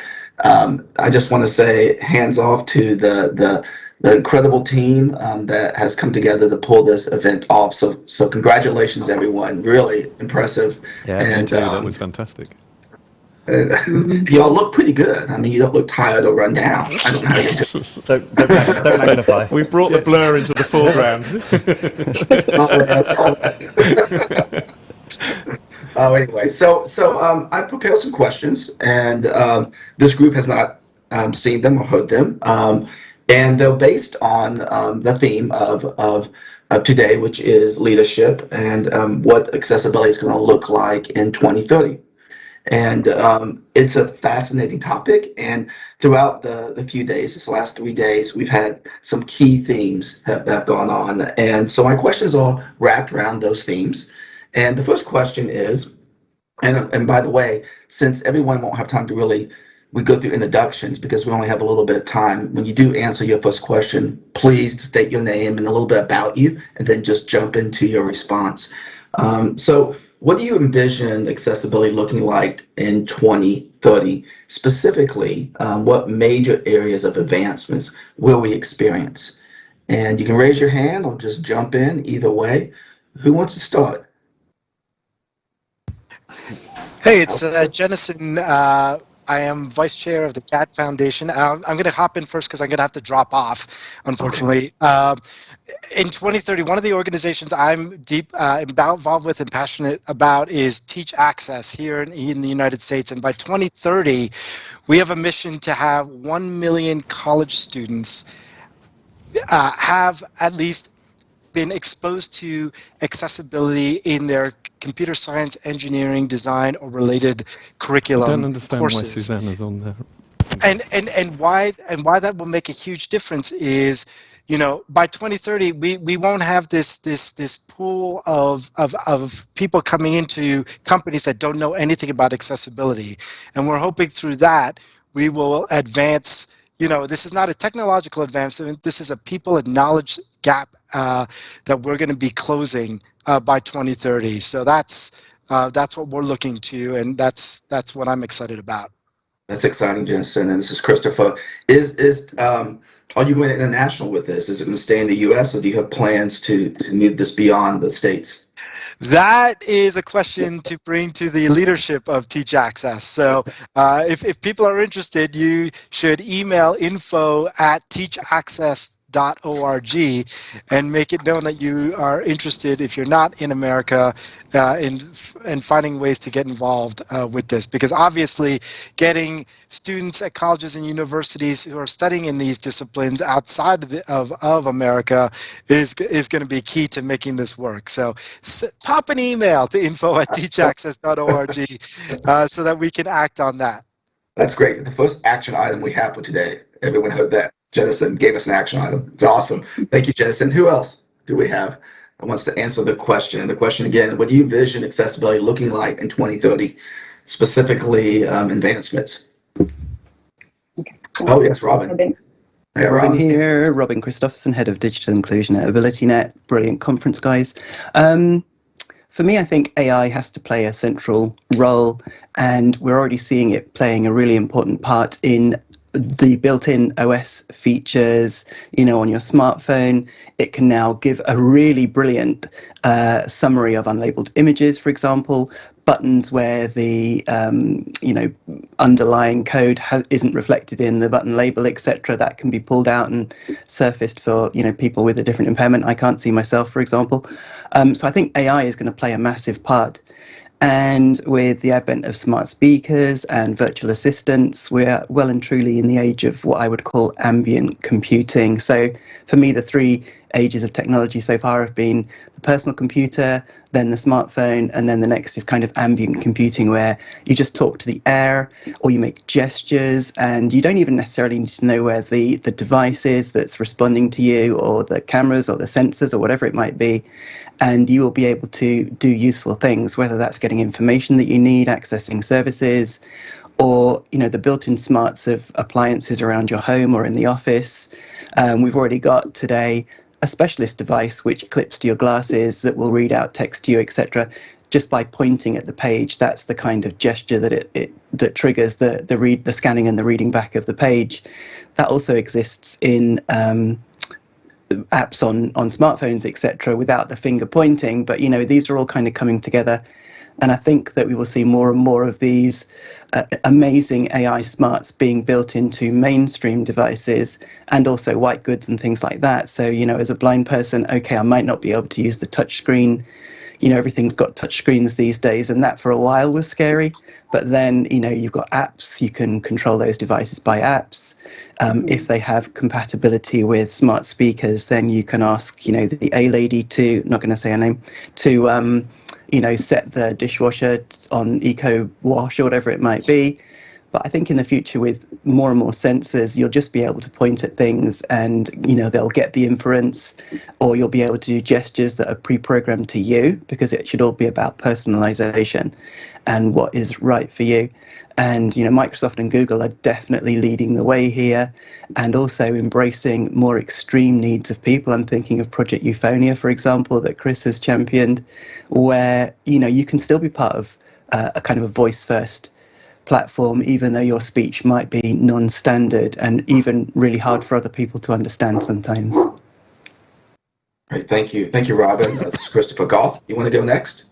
I just want to say hands off to the incredible team that has come together to pull this event off. So congratulations, everyone. Really impressive. Yeah, and that was fantastic. Y'all look pretty good. I mean, you don't look tired or run down. I don't know how you do. Don't magnify. We've brought the blur into the foreground. Anyway, so I prepared some questions, and this group has not seen them or heard them. And they're based on the theme of today, which is leadership and what accessibility is going to look like in 2030. And it's a fascinating topic. And throughout the few days, this last 3 days, we've had some key themes that have gone on. And so my questions are wrapped around those themes. And the first question is, and by the way, since everyone won't have time to really we go through introductions because we only have a little bit of time. When you do answer your first question, please state your name and a little bit about you, and then just jump into your response. So what do you envision accessibility looking like in 2030? Specifically, what major areas of advancements will we experience? And you can raise your hand or just jump in either way. Who wants to start? Hey, it's Jennison. I am vice chair of the GAAD Foundation. I'm going to hop in first because I'm going to have to drop off, unfortunately. Okay. In 2030, one of the organizations I'm involved with and passionate about is Teach Access here in the United States. And by 2030, we have a mission to have 1 million college students have at least been exposed to accessibility in their computer science, engineering, design, or related curriculum I don't understand courses. why Susanna's on there. And why that will make a huge difference is, you know, by 2030 we won't have this pool of people coming into companies that don't know anything about accessibility, and we're hoping through that we will advance. You know, this is not a technological advancement. This is a people and knowledge gap that we're going to be closing by 2030. So that's what we're looking to, and that's what I'm excited about. That's exciting, Jensen. And this is Christopher. Are you going international with this? Is it going to stay in the U.S., or do you have plans to move this beyond the States? That is a question to bring to the leadership of Teach Access. So if people are interested, you should email info@teachaccess.org and make it known that you are interested, if you're not in America, in finding ways to get involved with this. Because obviously getting students at colleges and universities who are studying in these disciplines outside of America is going to be key to making this work. So pop an email to info@teachaccess.org so that we can act on that. That's great. The first action item we have for today. Everyone heard that. Jennison gave us an action item. It's awesome. Thank you, Jennison. Who else do we have that wants to answer the question? The question again, what do you envision accessibility looking like in 2030, specifically advancements? Okay. Oh, yes, Robin. Hey, Robin here, Robin Christopherson, Head of Digital Inclusion at AbilityNet. Brilliant conference, guys. For me, I think AI has to play a central role, and we're already seeing it playing a really important part in the built-in OS features. You know, on your smartphone, it can now give a really brilliant summary of unlabeled images, for example, buttons where the underlying code isn't reflected in the button label, etc. That can be pulled out and surfaced for people with a different impairment. I can't see myself, for example. So I think AI is going to play a massive part. And with the advent of smart speakers and virtual assistants, we're well and truly in the age of what I would call ambient computing. So for me, the three ages of technology so far have been the personal computer, then the smartphone, and then the next is kind of ambient computing, where you just talk to the air or you make gestures, and you don't even necessarily need to know where the device is that's responding to you, or the cameras or the sensors or whatever it might be, and you will be able to do useful things, whether that's getting information that you need, accessing services, or the built-in smarts of appliances around your home or in the office. We've already got today a specialist device which clips to your glasses that will read out text to you, etc. Just by pointing at the page. That's the kind of gesture that triggers the scanning and the reading back of the page. That also exists in apps on smartphones, etc., without the finger pointing. But these are all kind of coming together. And I think that we will see more and more of these amazing AI smarts being built into mainstream devices, and also white goods and things like that. So, as a blind person, okay, I might not be able to use the touch screen. Everything's got touch screens these days, and that for a while was scary. But then, you've got apps. You can control those devices by apps. If they have compatibility with smart speakers, then you can ask, the A lady to, not going to say her name, to set the dishwasher on Eco Wash or whatever it might be. But I think in the future, with more and more sensors, you'll just be able to point at things and, they'll get the inference, or you'll be able to do gestures that are pre-programmed to you, because it should all be about personalization and what is right for you. And, Microsoft and Google are definitely leading the way here, and also embracing more extreme needs of people. I'm thinking of Project Euphonia, for example, that Chris has championed, where, you can still be part of a kind of a voice-first platform, even though your speech might be non-standard and even really hard for other people to understand sometimes. Great, thank you. Thank you, Robin. That's Christopher Goff. You want to go next?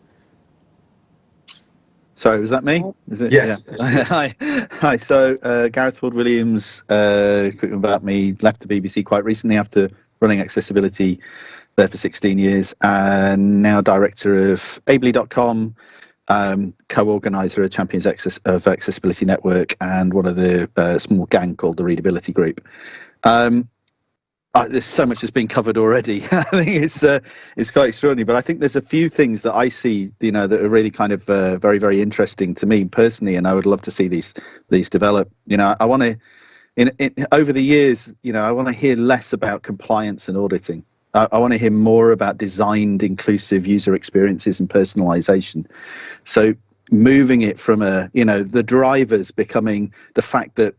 Sorry, was that me? Is it? Yes. Yeah. Hi. So Gareth Ford-Williams, quick about me, left the BBC quite recently after running accessibility there for 16 years, and now director of Abily.com, co-organizer of Champions of Accessibility Network, and one of the small gang called the Readability Group. There's so much that's been covered already. I think it's quite extraordinary. But I think there's a few things that I see, that are really kind of very, very interesting to me personally, and I would love to see these develop. I want to, over the years, I want to hear less about compliance and auditing. I want to hear more about designed, inclusive user experiences and personalization. So moving it from the drivers becoming the fact that,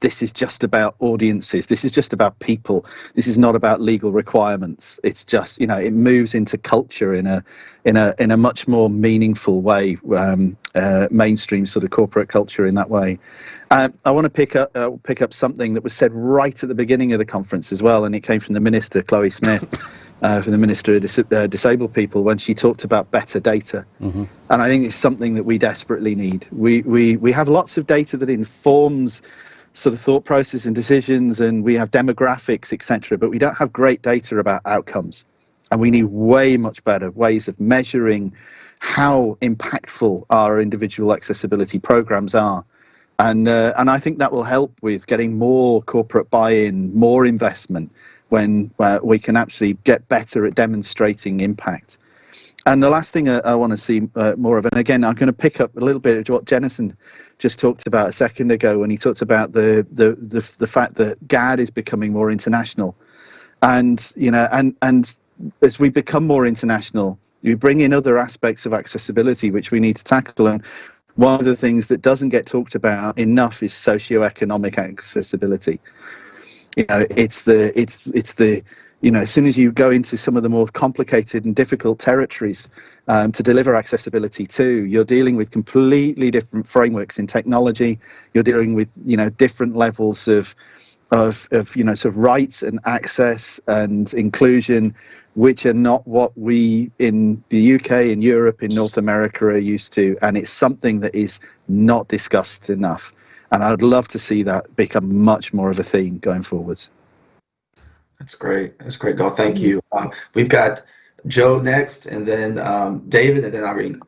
this is just about audiences. This is just about people. This is not about legal requirements. It's just, it moves into culture in a much more meaningful way, mainstream sort of corporate culture in that way. I want to pick up something that was said right at the beginning of the conference as well, and it came from the Minister, Chloe Smith, from the Minister of Disabled People, when she talked about better data. Mm-hmm. And I think it's something that we desperately need. We have lots of data that informs sort of thought process and decisions, and we have demographics, etc., but we don't have great data about outcomes. And we need way much better ways of measuring how impactful our individual accessibility programs are. And I think that will help with getting more corporate buy-in, more investment, when we can actually get better at demonstrating impact. And the last thing I want to see more of, and again, I'm going to pick up a little bit of what Jennison just talked about a second ago when he talked about the fact that GAAD is becoming more international. And, and as we become more international, you bring in other aspects of accessibility which we need to tackle. And one of the things that doesn't get talked about enough is socioeconomic accessibility. It's the as soon as you go into some of the more complicated and difficult territories to deliver accessibility to, you're dealing with completely different frameworks in technology. You're dealing with, different levels of sort of rights and access and inclusion, which are not what we in the UK, in Europe, in North America are used to. And it's something that is not discussed enough. And I would love to see that become much more of a theme going forwards. That's great. That's great, Go. Thank you. We've got Joe next, and then David, and then Irene.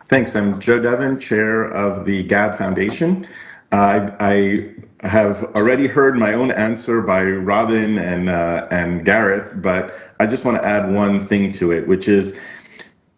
Thanks. I'm Joe Devon, chair of the GAAD Foundation. I have already heard my own answer by Robin and Gareth, but I just want to add one thing to it, which is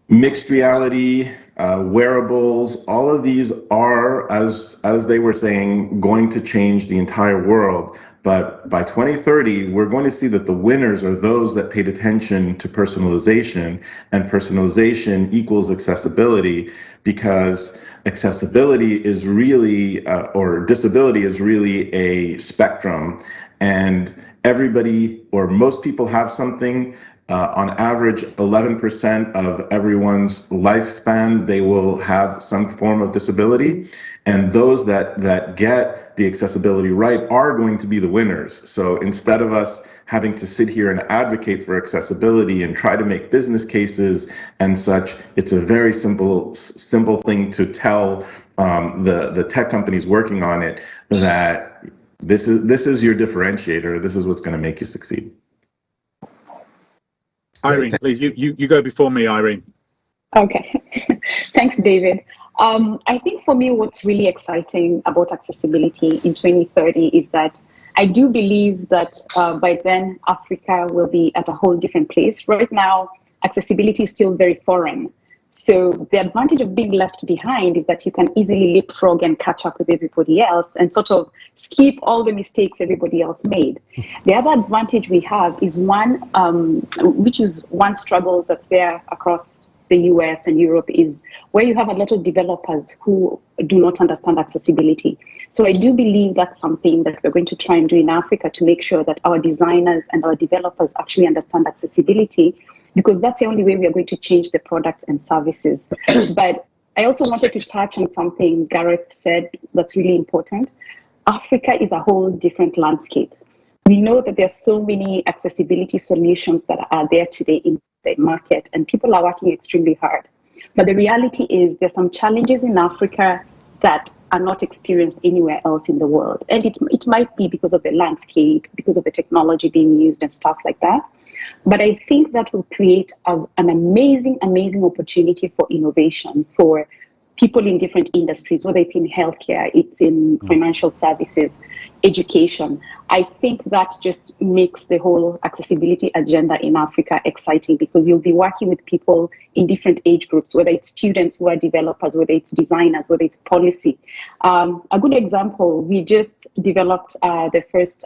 mixed reality, wearables. All of these are, as they were saying, going to change the entire world. But by 2030, we're going to see that the winners are those that paid attention to personalization, and personalization equals accessibility, because accessibility is really, or disability is really a spectrum, and everybody or most people have something. On average, 11% of everyone's lifespan, they will have some form of disability. And those that get the accessibility right are going to be the winners. So instead of us having to sit here and advocate for accessibility and try to make business cases and such, it's a very simple thing to tell the tech companies working on it that this is your differentiator. This is what's going to make you succeed. Irene, please, you go before me, Irene. Okay, thanks, David. I think for me, what's really exciting about accessibility in 2030 is that I do believe that by then Africa will be at a whole different place. Right now, accessibility is still very foreign. So the advantage of being left behind is that you can easily leapfrog and catch up with everybody else and sort of skip all the mistakes everybody else made. The other advantage we have is one, which is one struggle that's there across the US and Europe, is where you have a lot of developers who do not understand accessibility. So I do believe that's something that we're going to try and do in Africa to make sure that our designers and our developers actually understand accessibility, because that's the only way we are going to change the products and services. But I also wanted to touch on something Gareth said that's really important. Africa is a whole different landscape. We know that there are so many accessibility solutions that are there today in the market, and people are working extremely hard. But the reality is there's some challenges in Africa that are not experienced anywhere else in the world. And it might be because of the landscape, because of the technology being used and stuff like that. But I think that will create an amazing, amazing opportunity for innovation for people in different industries, whether it's in healthcare, it's in financial services, education. I think that just makes the whole accessibility agenda in Africa exciting, because you'll be working with people in different age groups, whether it's students who are developers, whether it's designers, whether it's policy. A good example, we just developed the first,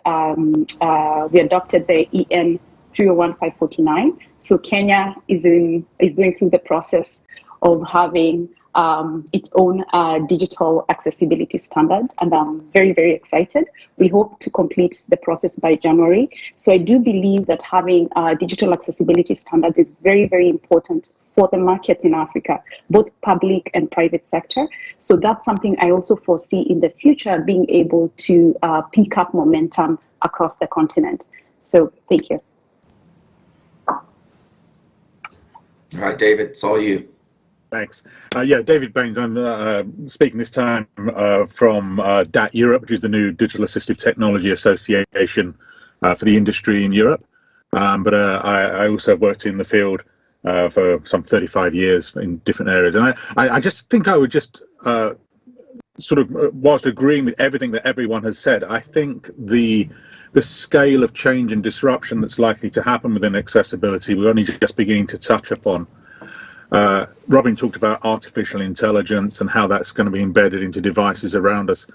we adopted the EN 301549. So Kenya is going through the process of having its own digital accessibility standard, and I'm very, very excited. We hope to complete the process by January. So I do believe that having digital accessibility standards is very, very important for the markets in Africa, both public and private sector. So that's something I also foresee in the future being able to pick up momentum across the continent. So thank you. All right, David, it's all you. Thanks. Yeah, David Baines. I'm speaking this time from DAT Europe, which is the new Digital Assistive Technology Association for the industry in Europe. But I also worked in the field for some 35 years in different areas. And I just think I would just sort of, whilst agreeing with everything that everyone has said, I think the scale of change and disruption that's likely to happen within accessibility, we're only just beginning to touch upon. Robin talked about artificial intelligence and how that's going to be embedded into devices around us.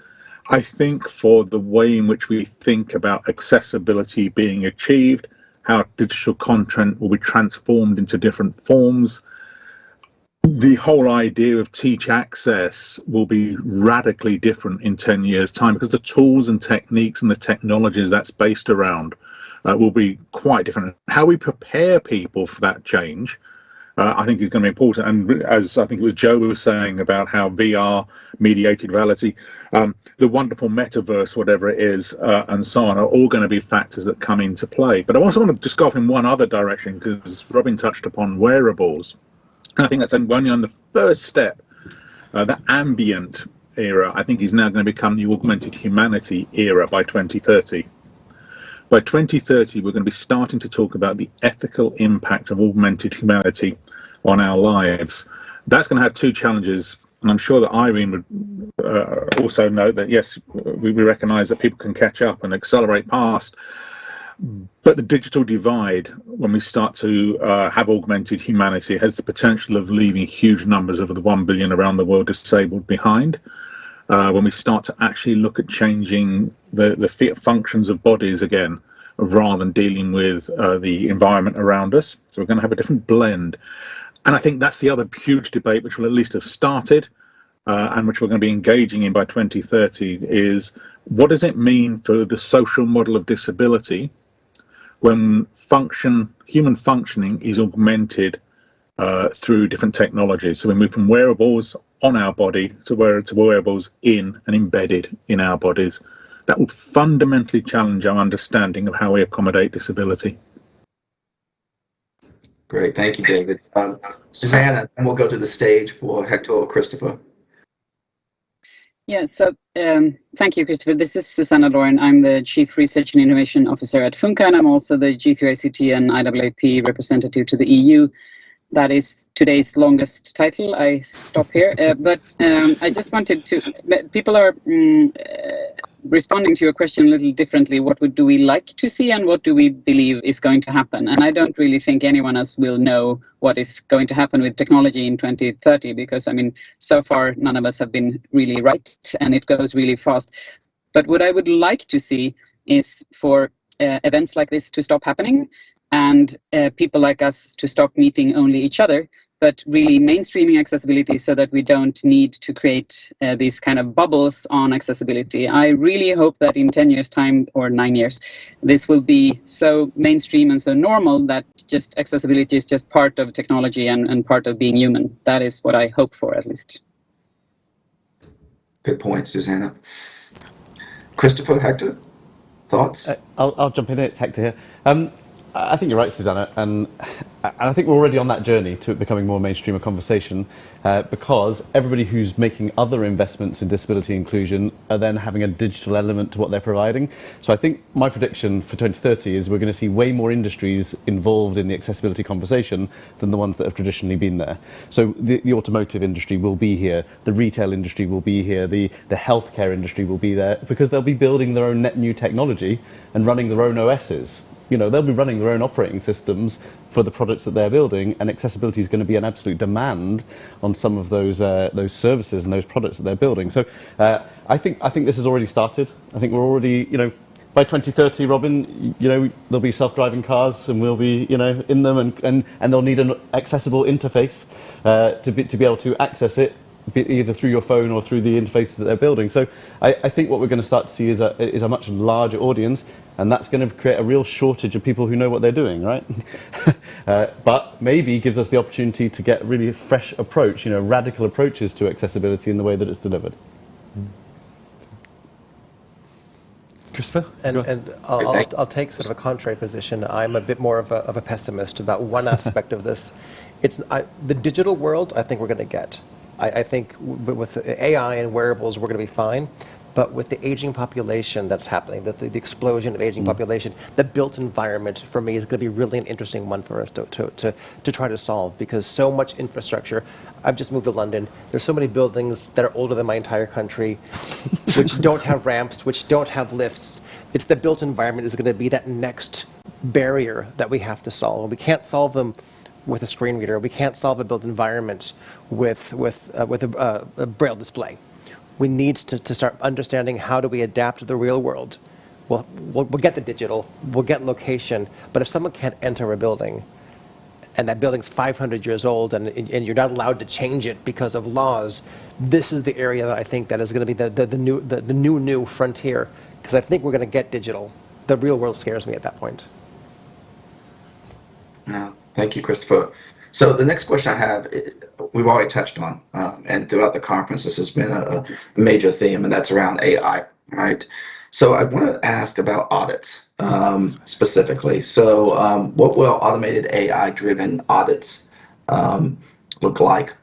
I think for the way in which we think about accessibility being achieved, how digital content will be transformed into different forms, the whole idea of teach access will be radically different in 10 years' time, because the tools and techniques and the technologies that's based around will be quite different. How we prepare people for that change, I think is going to be important. And as I think it was Joe was saying about how VR, mediated reality, the wonderful metaverse, whatever it is, and so on, are all going to be factors that come into play. But I also want to just go off in one other direction, because Robin touched upon wearables. And I think that's only on the first step. The ambient era, I think, is now going to become the augmented humanity era by 2030. By 2030, we're going to be starting to talk about the ethical impact of augmented humanity on our lives. That's going to have two challenges, and I'm sure that Irene would also note that, yes, we recognise that people can catch up and accelerate past, but the digital divide, when we start to have augmented humanity, has the potential of leaving huge numbers of the 1 billion around the world disabled behind. When we start to actually look at changing the functions of bodies again, rather than dealing with the environment around us. So we're going to have a different blend. And I think that's the other huge debate, which will at least have started, and which we're going to be engaging in by 2030, is what does it mean for the social model of disability when human functioning is augmented through different technologies. So we move from wearables on our body to wearables in and embedded in our bodies. That will fundamentally challenge our understanding of how we accommodate disability. Great, thank you, David. Susanna, and we'll go to the stage for Hector or Christopher. Yeah, so thank you, Christopher. This is Susanna Lauren. I'm the Chief Research and Innovation Officer at Funka, and I'm also the G3ICT and IAAP representative to the EU. That is today's longest title. I stop here. But I just wanted to, people are responding to your question a little differently. What do we like to see and what do we believe is going to happen? And I don't really think anyone else will know what is going to happen with technology in 2030 because, I mean, so far none of us have been really right and it goes really fast. But what I would like to see is for events like this to stop happening and people like us to stop meeting only each other, but really mainstreaming accessibility so that we don't need to create these kind of bubbles on accessibility. I really hope that in 10 years' time or 9 years, this will be so mainstream and so normal that just accessibility is just part of technology and part of being human. That is what I hope for, at least. Good point, Susanna. Christopher, Hector, thoughts? I'll jump in. It's Hector here. I think you're right, Susanna, and I think we're already on that journey to it becoming more mainstream of conversation because everybody who's making other investments in disability inclusion are then having a digital element to what they're providing. So I think my prediction for 2030 is we're going to see way more industries involved in the accessibility conversation than the ones that have traditionally been there. So the automotive industry will be here, the retail industry will be here, the healthcare industry will be there because they'll be building their own net new technology and running their own OSs. You know, they'll be running their own operating systems for the products that they're building, and accessibility is going to be an absolute demand on some of those services and those products that they're building. So I think this has already started. I think we're already, you know, by 2030, Robin, you know, there'll be self-driving cars and we'll be, you know, in them and they'll need an accessible interface to be able to access it, either through your phone or through the interfaces that they're building. So I think what we're going to start to see is a much larger audience, and that's going to create a real shortage of people who know what they're doing, right? But maybe gives us the opportunity to get a really fresh approach, you know, radical approaches to accessibility in the way that it's delivered. Christopher? And I'll take sort of a contrary position. I'm a bit more of a pessimist about one aspect of this. The digital world, I think we're going to get. I think with AI and wearables, we're going to be fine. But with the aging population that's happening, the explosion of aging population, the built environment for me is going to be really an interesting one for us to try to solve, because so much infrastructure. I've just moved to London. There's so many buildings that are older than my entire country, which don't have ramps, which don't have lifts. It's the built environment is going to be that next barrier that we have to solve. We can't solve them with a screen reader. We can't solve a built environment with a braille display. We need to start understanding how do we adapt to the real world. We'll get the digital, we'll get location, but if someone can't enter a building, and that building's 500 years old, and you're not allowed to change it because of laws, this is the area that I think that is going to be the new frontier, because I think we're going to get digital. The real world scares me at that point. Thank you, Christopher. So the next question I have, we've already touched on, and throughout the conference, this has been a major theme, and that's around AI, right? So I want to ask about audits specifically. So what will automated AI-driven audits look like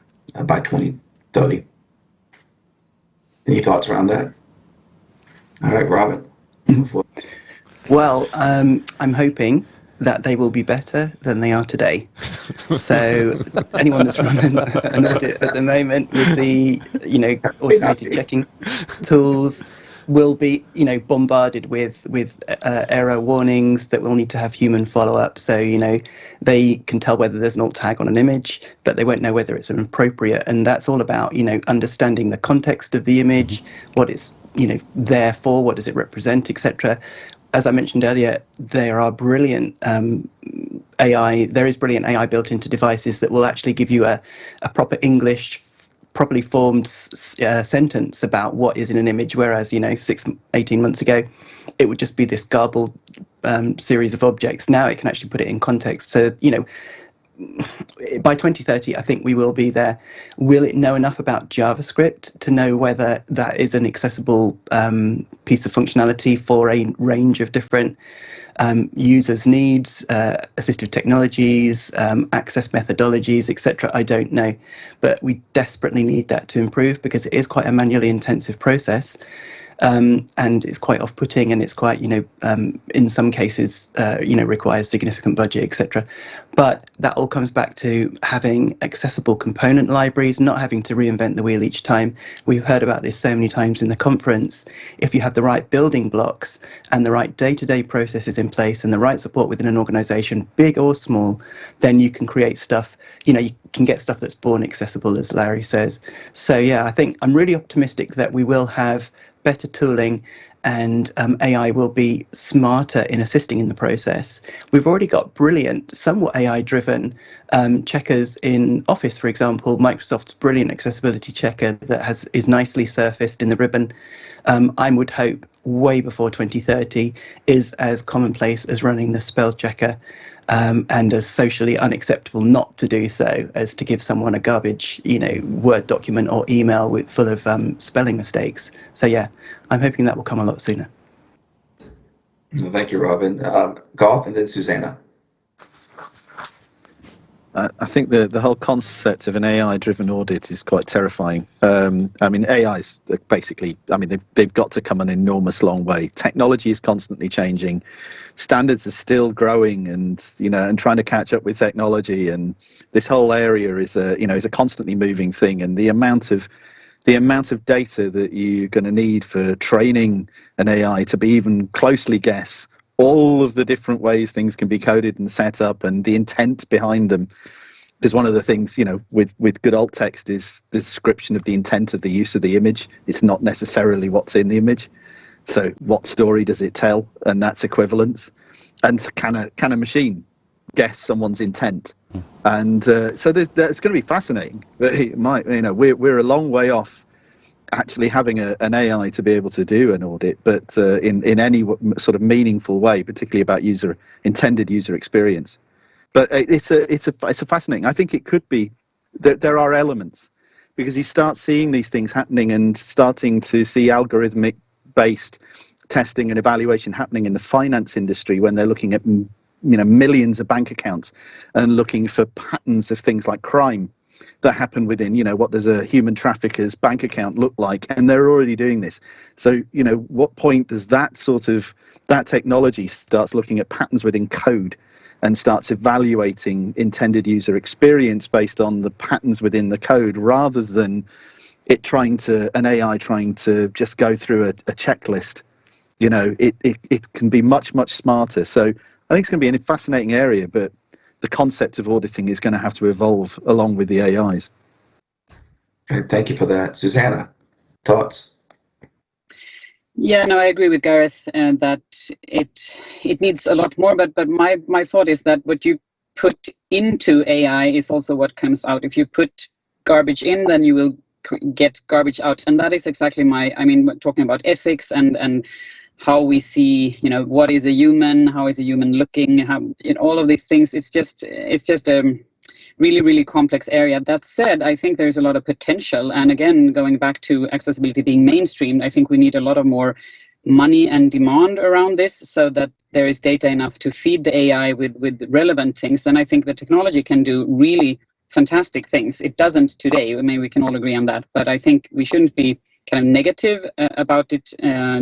by 2030? Any thoughts around that? All right, Robin. Well, I'm hoping that they will be better than they are today. So anyone that's running an audit at the moment with the, you know, automated checking tools will be, you know, bombarded with error warnings that will need to have human follow-up. So, you know, they can tell whether there's an alt tag on an image, but they won't know whether it's appropriate. And that's all about, you know, understanding the context of the image, what it's, you know, there for, what does it represent, etc. As I mentioned earlier, there are brilliant AI. There is brilliant AI built into devices that will actually give you a proper English, properly formed sentence about what is in an image. Whereas, you know, 18 months ago, it would just be this garbled series of objects. Now it can actually put it in context. So, you know, by 2030, I think we will be there. Will it know enough about JavaScript to know whether that is an accessible piece of functionality for a range of different users' needs, assistive technologies, access methodologies, etc.? I don't know. But we desperately need that to improve because it is quite a manually intensive process. and it's quite off-putting, and it's quite, in some cases, requires significant budget, etc. But that all comes back to having accessible component libraries, not having to reinvent the wheel each time. We've heard about this so many times in the conference. If you have the right building blocks and the right day-to-day processes in place and the right support within an organization, big or small, then you can create stuff, you can get stuff that's born accessible, as Larry says. So yeah, I think I'm really optimistic that we will have better tooling, and AI will be smarter in assisting in the process. We've already got brilliant, somewhat AI-driven checkers in Office, for example. Microsoft's brilliant accessibility checker that is nicely surfaced in the ribbon. I would hope way before 2030 is as commonplace as running the spell checker, and as socially unacceptable not to do so as to give someone a garbage, Word document or email full of spelling mistakes. So yeah, I'm hoping that will come a lot sooner. Thank you, Robin. Garth and then Susanna. I think the whole concept of an AI-driven audit is quite terrifying. AI's basically, they've got to come an enormous long way. Technology is constantly changing. Standards are still growing, and trying to catch up with technology. And this whole area is a constantly moving thing. And the amount of data that you're going to need for training an AI to be even closely guess all of the different ways things can be coded and set up, and the intent behind them. Because one of the things, with good alt text is the description of the intent of the use of the image. It's not necessarily what's in the image. So what story does it tell? And that's equivalence. And can a machine guess someone's intent? And so that's going to be fascinating. But we're a long way off actually having an AI to be able to do an audit, but in any sort of meaningful way, particularly about intended user experience. But it's a fascinating. I think it could be that there are elements, because you start seeing these things happening and starting to see algorithmic based testing and evaluation happening in the finance industry when they're looking at millions of bank accounts and looking for patterns of things like crime that happen within, what does a human trafficker's bank account look like? And they're already doing this. So, what point does that technology starts looking at patterns within code and starts evaluating intended user experience based on the patterns within the code, rather than an AI trying to just go through a checklist? It can be much, much smarter. So I think it's going to be a fascinating area, but the concept of auditing is going to have to evolve along with the AIs. Okay, thank you for that. Susanna, thoughts? Yeah, no, I agree with Gareth that it needs a lot more. But my thought is that what you put into AI is also what comes out. If you put garbage in, then you will get garbage out, and that is exactly talking about ethics and how we see, what is a human, how is a human looking, all of these things. It's just a really, really complex area. That said, I think there's a lot of potential. And again, going back to accessibility being mainstreamed, I think we need a lot of more money and demand around this, so that there is data enough to feed the AI with relevant things. Then I think the technology can do really fantastic things. It doesn't today. We can all agree on that. But I think we shouldn't be kind of negative about it,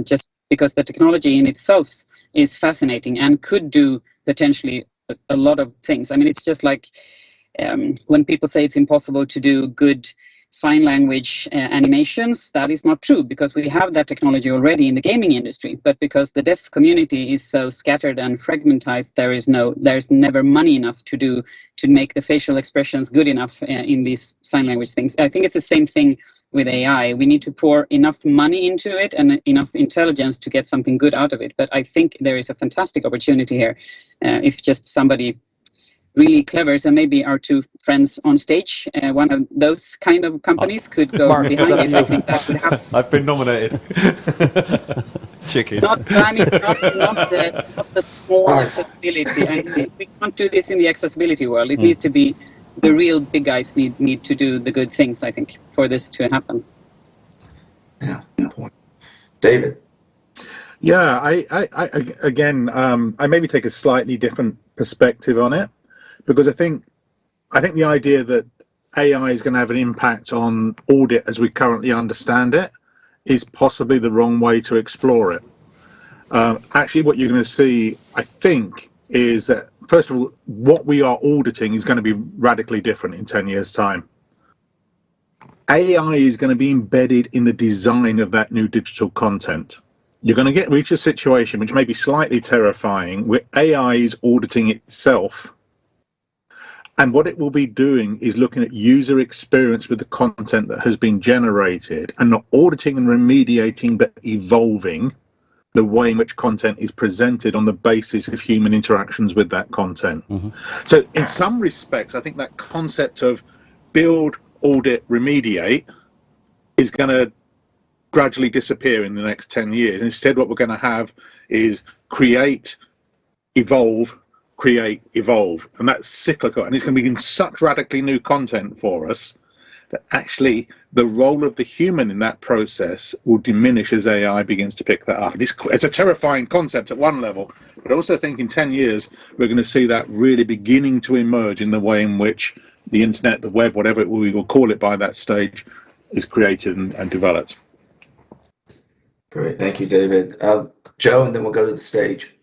just because the technology in itself is fascinating and could do potentially a lot of things. It's just like when people say it's impossible to do good sign language animations, that is not true, because we have that technology already in the gaming industry. But because the deaf community is so scattered and fragmentized, there's never money enough to make the facial expressions good enough in these sign language things. I think it's the same thing with AI. We need to pour enough money into it and enough intelligence to get something good out of it. But I think there is a fantastic opportunity here if just somebody really clever, so maybe our two friends on stage, one of those kind of companies could go behind it. I think that would happen. I've been nominated. Chicken. Not the small accessibility. We can't do this in the accessibility world. It needs to be the real big guys need to do the good things, I think, for this to happen. Yeah, good point. David. Yeah, I maybe take a slightly different perspective on it, because I think the idea that AI is going to have an impact on audit as we currently understand it is possibly the wrong way to explore it. Actually, what you're going to see, I think, is that, first of all, what we are auditing is going to be radically different in 10 years' time. AI is going to be embedded in the design of that new digital content. You're going to reach a situation which may be slightly terrifying, where AI is auditing itself. And what it will be doing is looking at user experience with the content that has been generated, and not auditing and remediating, but evolving the way in which content is presented on the basis of human interactions with that content. So in some respects, I think that concept of build, audit, remediate is going to gradually disappear in the next 10 years. Instead, what we're going to have is create, evolve, create, evolve. And that's cyclical. And it's going to be in such radically new content for us that actually the role of the human in that process will diminish as AI begins to pick that up. It's a terrifying concept at one level, but I also think in 10 years, we're going to see that really beginning to emerge in the way in which the internet, the web, whatever we will call it by that stage, is created and developed. Great, thank you, David. Joe, and then we'll go to the stage.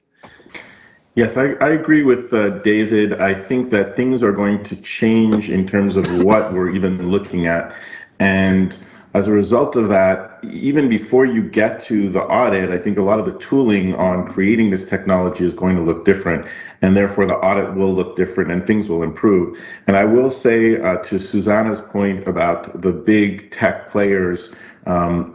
Yes, I agree with David. I think that things are going to change in terms of what we're even looking at. And as a result of that, even before you get to the audit, I think a lot of the tooling on creating this technology is going to look different. And therefore, the audit will look different and things will improve. And I will say to Susanna's point about the big tech players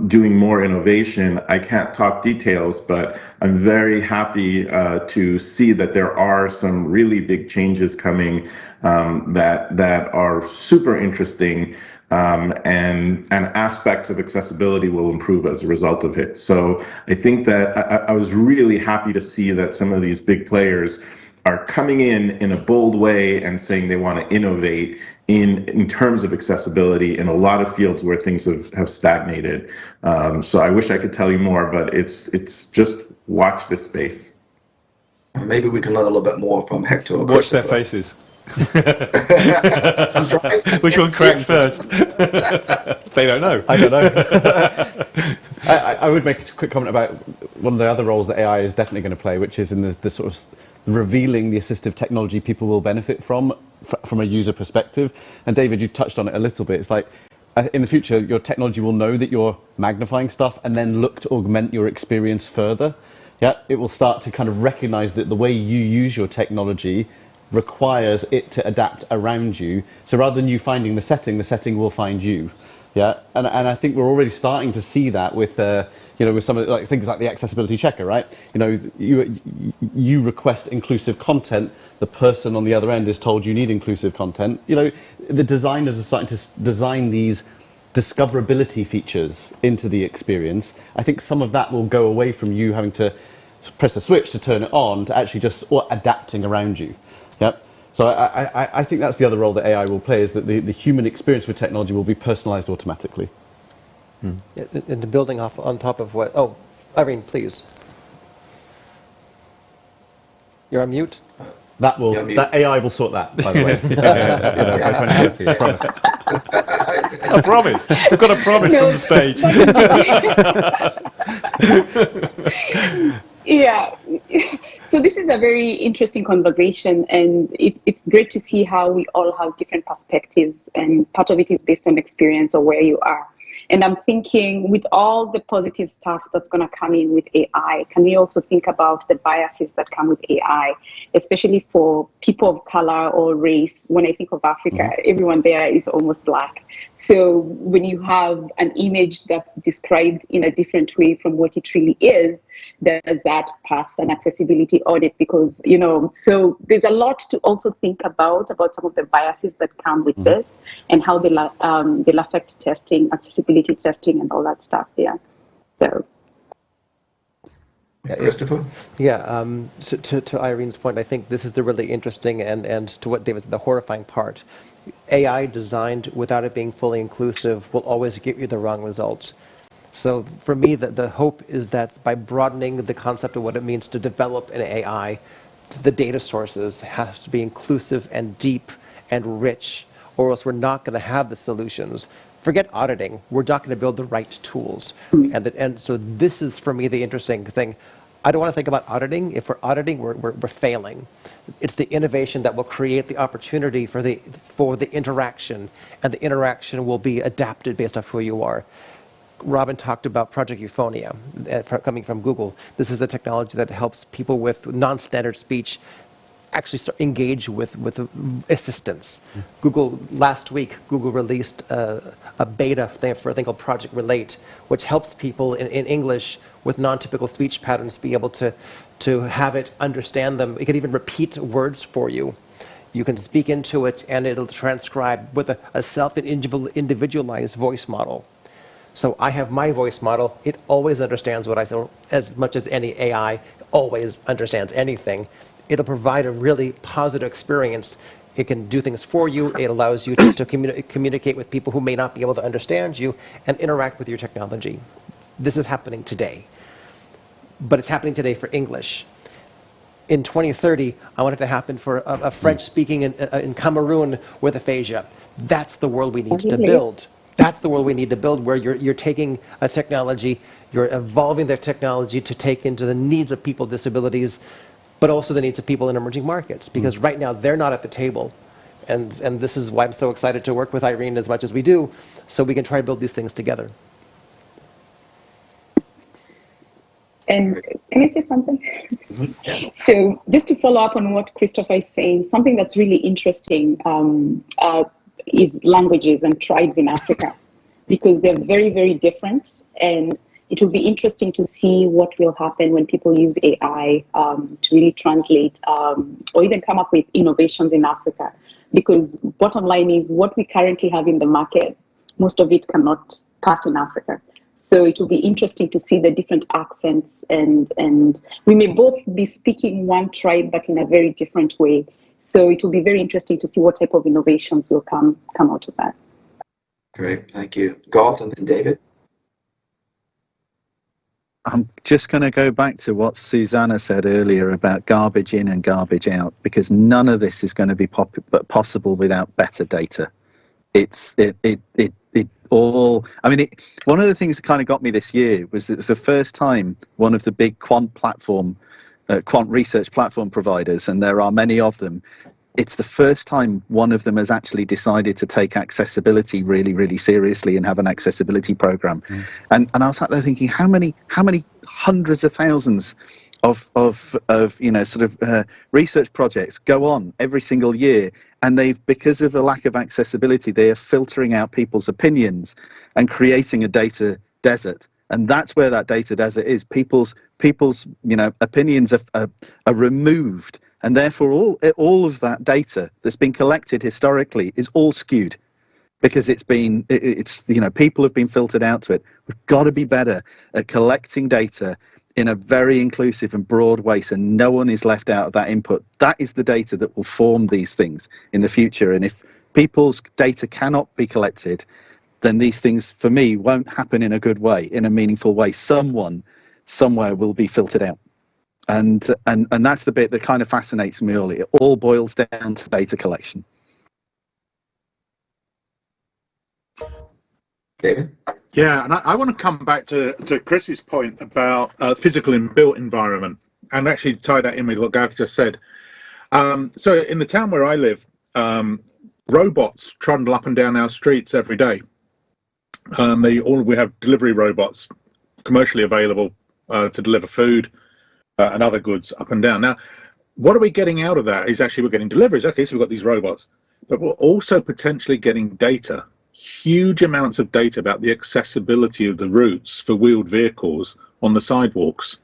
doing more innovation, I can't talk details, but I'm very happy to see that there are some really big changes coming that are super interesting, and aspects of accessibility will improve as a result of it. So I think that I was really happy to see that some of these big players are coming in a bold way and saying they want to innovate in terms of accessibility in a lot of fields where things have stagnated. So I wish I could tell you more, but it's just watch this space. Maybe we can learn a little bit more from Hector. Or Watch their faces. Which one cracks first? They don't know. I don't know. I would make a quick comment about one of the other roles that AI is definitely going to play, which is in the sort of revealing the assistive technology people will benefit from a user perspective. And David, you touched on it a little bit. It's like in the future, your technology will know that you're magnifying stuff and then look to augment your experience further. Yeah, it will start to kind of recognize that the way you use your technology requires it to adapt around you. So rather than you finding the setting will find you. Yeah, and I think we're already starting to see that with with some of like things like the accessibility checker, right? You request inclusive content, the person on the other end is told you need inclusive content. The designers are starting to design these discoverability features into the experience. I think some of that will go away from you having to press a switch to turn it on to actually just adapting around you. Yep. So I think that's the other role that AI will play, is that the human experience with technology will be personalized automatically. Yeah, and building off on top of what... Oh, Irene, please. You're on mute? That AI will sort that, by the way. By 2030, I promise. A promise. We've got a promise from the stage. Yeah. So this is a very interesting conversation, and it's great to see how we all have different perspectives, and part of it is based on experience or where you are. And I'm thinking, with all the positive stuff that's going to come in with AI, can we also think about the biases that come with AI, especially for people of color or race? When I think of Africa, everyone there is almost black. So when you have an image that's described in a different way from what it really is, does that pass an accessibility audit? Because, so there's a lot to also think about some of the biases that come with this and how they'll affect testing, accessibility testing, and all that stuff. Yeah. So. Christopher? Yeah, so to Irene's point, I think this is the really interesting and to what David said, the horrifying part. AI designed without it being fully inclusive will always give you the wrong results. So for me, the hope is that by broadening the concept of what it means to develop an AI, the data sources have to be inclusive and deep and rich, or else we're not going to have the solutions Forget auditing. We're not going to build the right tools. And so this is, for me, the interesting thing. I don't want to think about auditing. If we're auditing, we're failing. It's the innovation that will create the opportunity for the interaction, and the interaction will be adapted based off who you are. Robin talked about Project Euphonia, coming from Google. This is a technology that helps people with non-standard speech actually engage with assistance. Last week, Google released a beta thing for a thing called Project Relate, which helps people in English with non-typical speech patterns be able to have it understand them. It can even repeat words for you. You can speak into it, and it'll transcribe with a self-individualized voice model. So I have my voice model. It always understands what I say, as much as any AI always understands anything. It'll provide a really positive experience. It can do things for you. It allows you to communicate with people who may not be able to understand you and interact with your technology. This is happening today. But it's happening today for English. In 2030, I want it to happen for a French-speaking in Cameroon with aphasia. That's the world we need to build. That's the world we need to build, where you're taking a technology, you're evolving their technology to take into the needs of people with disabilities, but also the needs of people in emerging markets. Because right now, they're not at the table. And this is why I'm so excited to work with Irene as much as we do, so we can try to build these things together. And can I say something? So just to follow up on what Christopher is saying, something that's really interesting is languages and tribes in Africa, because they're very, very different. And it will be interesting to see what will happen when people use AI to really translate or even come up with innovations in Africa. Because bottom line is, what we currently have in the market, most of it cannot pass in Africa. So it will be interesting to see the different accents, and we may both be speaking one tribe, but in a very different way. So it will be very interesting to see what type of innovations will come out of that. Great, thank you. Garth and then David. I'm just going to go back to what Susanna said earlier about garbage in and garbage out, because none of this is going to be possible without better data. One of the things that kind of got me this year was that it was the first time one of the big quant research platform providers, and there are many of them, it's the first time one of them has actually decided to take accessibility really, really seriously and have an accessibility program. And I was sat there thinking, how many hundreds of thousands of research projects go on every single year, and because of a lack of accessibility, they are filtering out people's opinions and creating a data desert. And that's where that data desert is. People's opinions are removed, and therefore all of that data that's been collected historically is all skewed, because people have been filtered out to it. We've got to be better at collecting data in a very inclusive and broad way, so no one is left out of that input. That is the data that will form these things in the future. And if people's data cannot be collected, then these things, for me, won't happen in a good way, in a meaningful way. Someone, somewhere will be filtered out. And that's the bit that kind of fascinates me all. It all boils down to data collection. David? Yeah, and I want to come back to Chris's point about physical and built environment, and actually tie that in with what Garth just said. So in the town where I live, robots trundle up and down our streets every day. We have delivery robots commercially available to deliver food and other goods up and down. Now, what are we getting out of that? Is actually we're getting deliveries. Okay, so we've got these robots, but we're also potentially getting data. Huge amounts of data about the accessibility of the routes for wheeled vehicles on the sidewalks.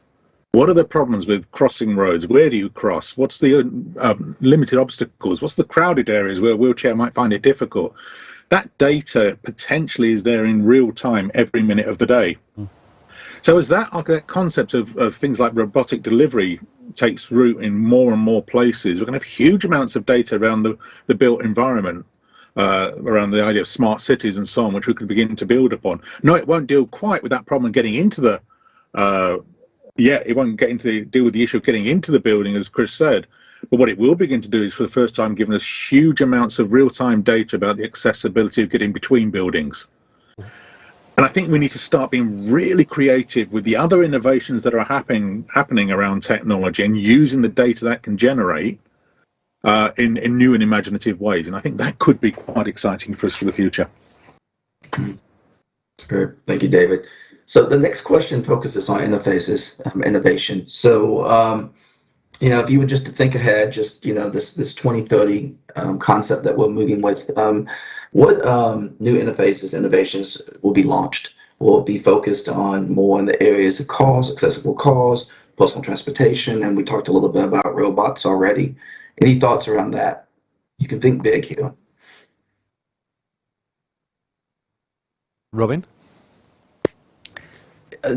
What are the problems with crossing roads? Where do you cross? What's the limited obstacles? What's the crowded areas where a wheelchair might find it difficult? That data potentially is there in real time every minute of the day. So as that concept of things like robotic delivery takes root in more and more places, we're going to have huge amounts of data around the built environment. Around the idea of smart cities and so on, which we can begin to build upon. No, it won't deal quite with that problem getting into the it won't deal with the issue of getting into the building, as Chris said. But what it will begin to do is, for the first time, giving us huge amounts of real-time data about the accessibility of getting between buildings. And I think we need to start being really creative with the other innovations that are happening around technology and using the data that can generate in new and imaginative ways. And I think that could be quite exciting for us for the future. Great. Thank you, David. So the next question focuses on interfaces, innovation. So, if you were just to think ahead, just, this 2030 concept that we're moving with, what new interfaces, innovations will be launched? Will it be focused on more in the areas of cars, accessible cars, personal transportation, and we talked a little bit about robots already. Any thoughts around that? You can think big here. Robin?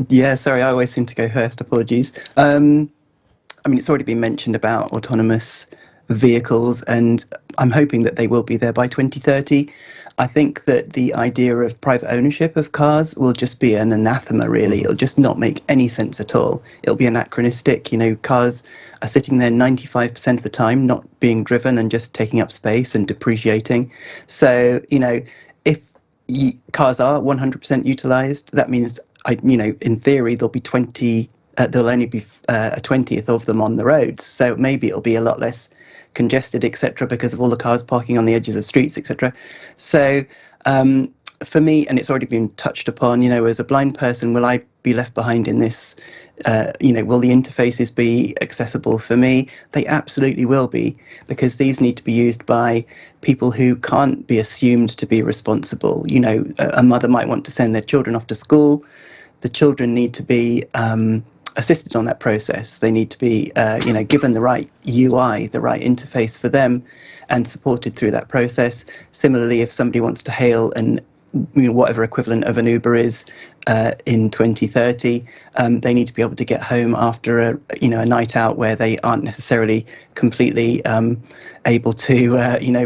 Yeah, sorry, I always seem to go first. Apologies. It's already been mentioned about autonomous vehicles, and I'm hoping that they will be there by 2030. I think that the idea of private ownership of cars will just be an anathema, really. It'll just not make any sense at all. It'll be anachronistic. Cars are sitting there 95% of the time, not being driven and just taking up space and depreciating. So, if cars are 100% utilized, that means, in theory, there'll only be a 20th of them on the roads. So maybe it'll be a lot less congested, etc., because of all the cars parking on the edges of streets, etc. So for me, and it's already been touched upon, as a blind person, will I be left behind in this? Will the interfaces be accessible for me? They absolutely will be, because these need to be used by people who can't be assumed to be responsible. A mother might want to send their children off to school. The children need to be assisted on that process. They need to be, given the right UI, the right interface for them, and supported through that process. Similarly, if somebody wants to hail whatever equivalent of an Uber is in 2030, they need to be able to get home after a night out where they aren't necessarily completely able to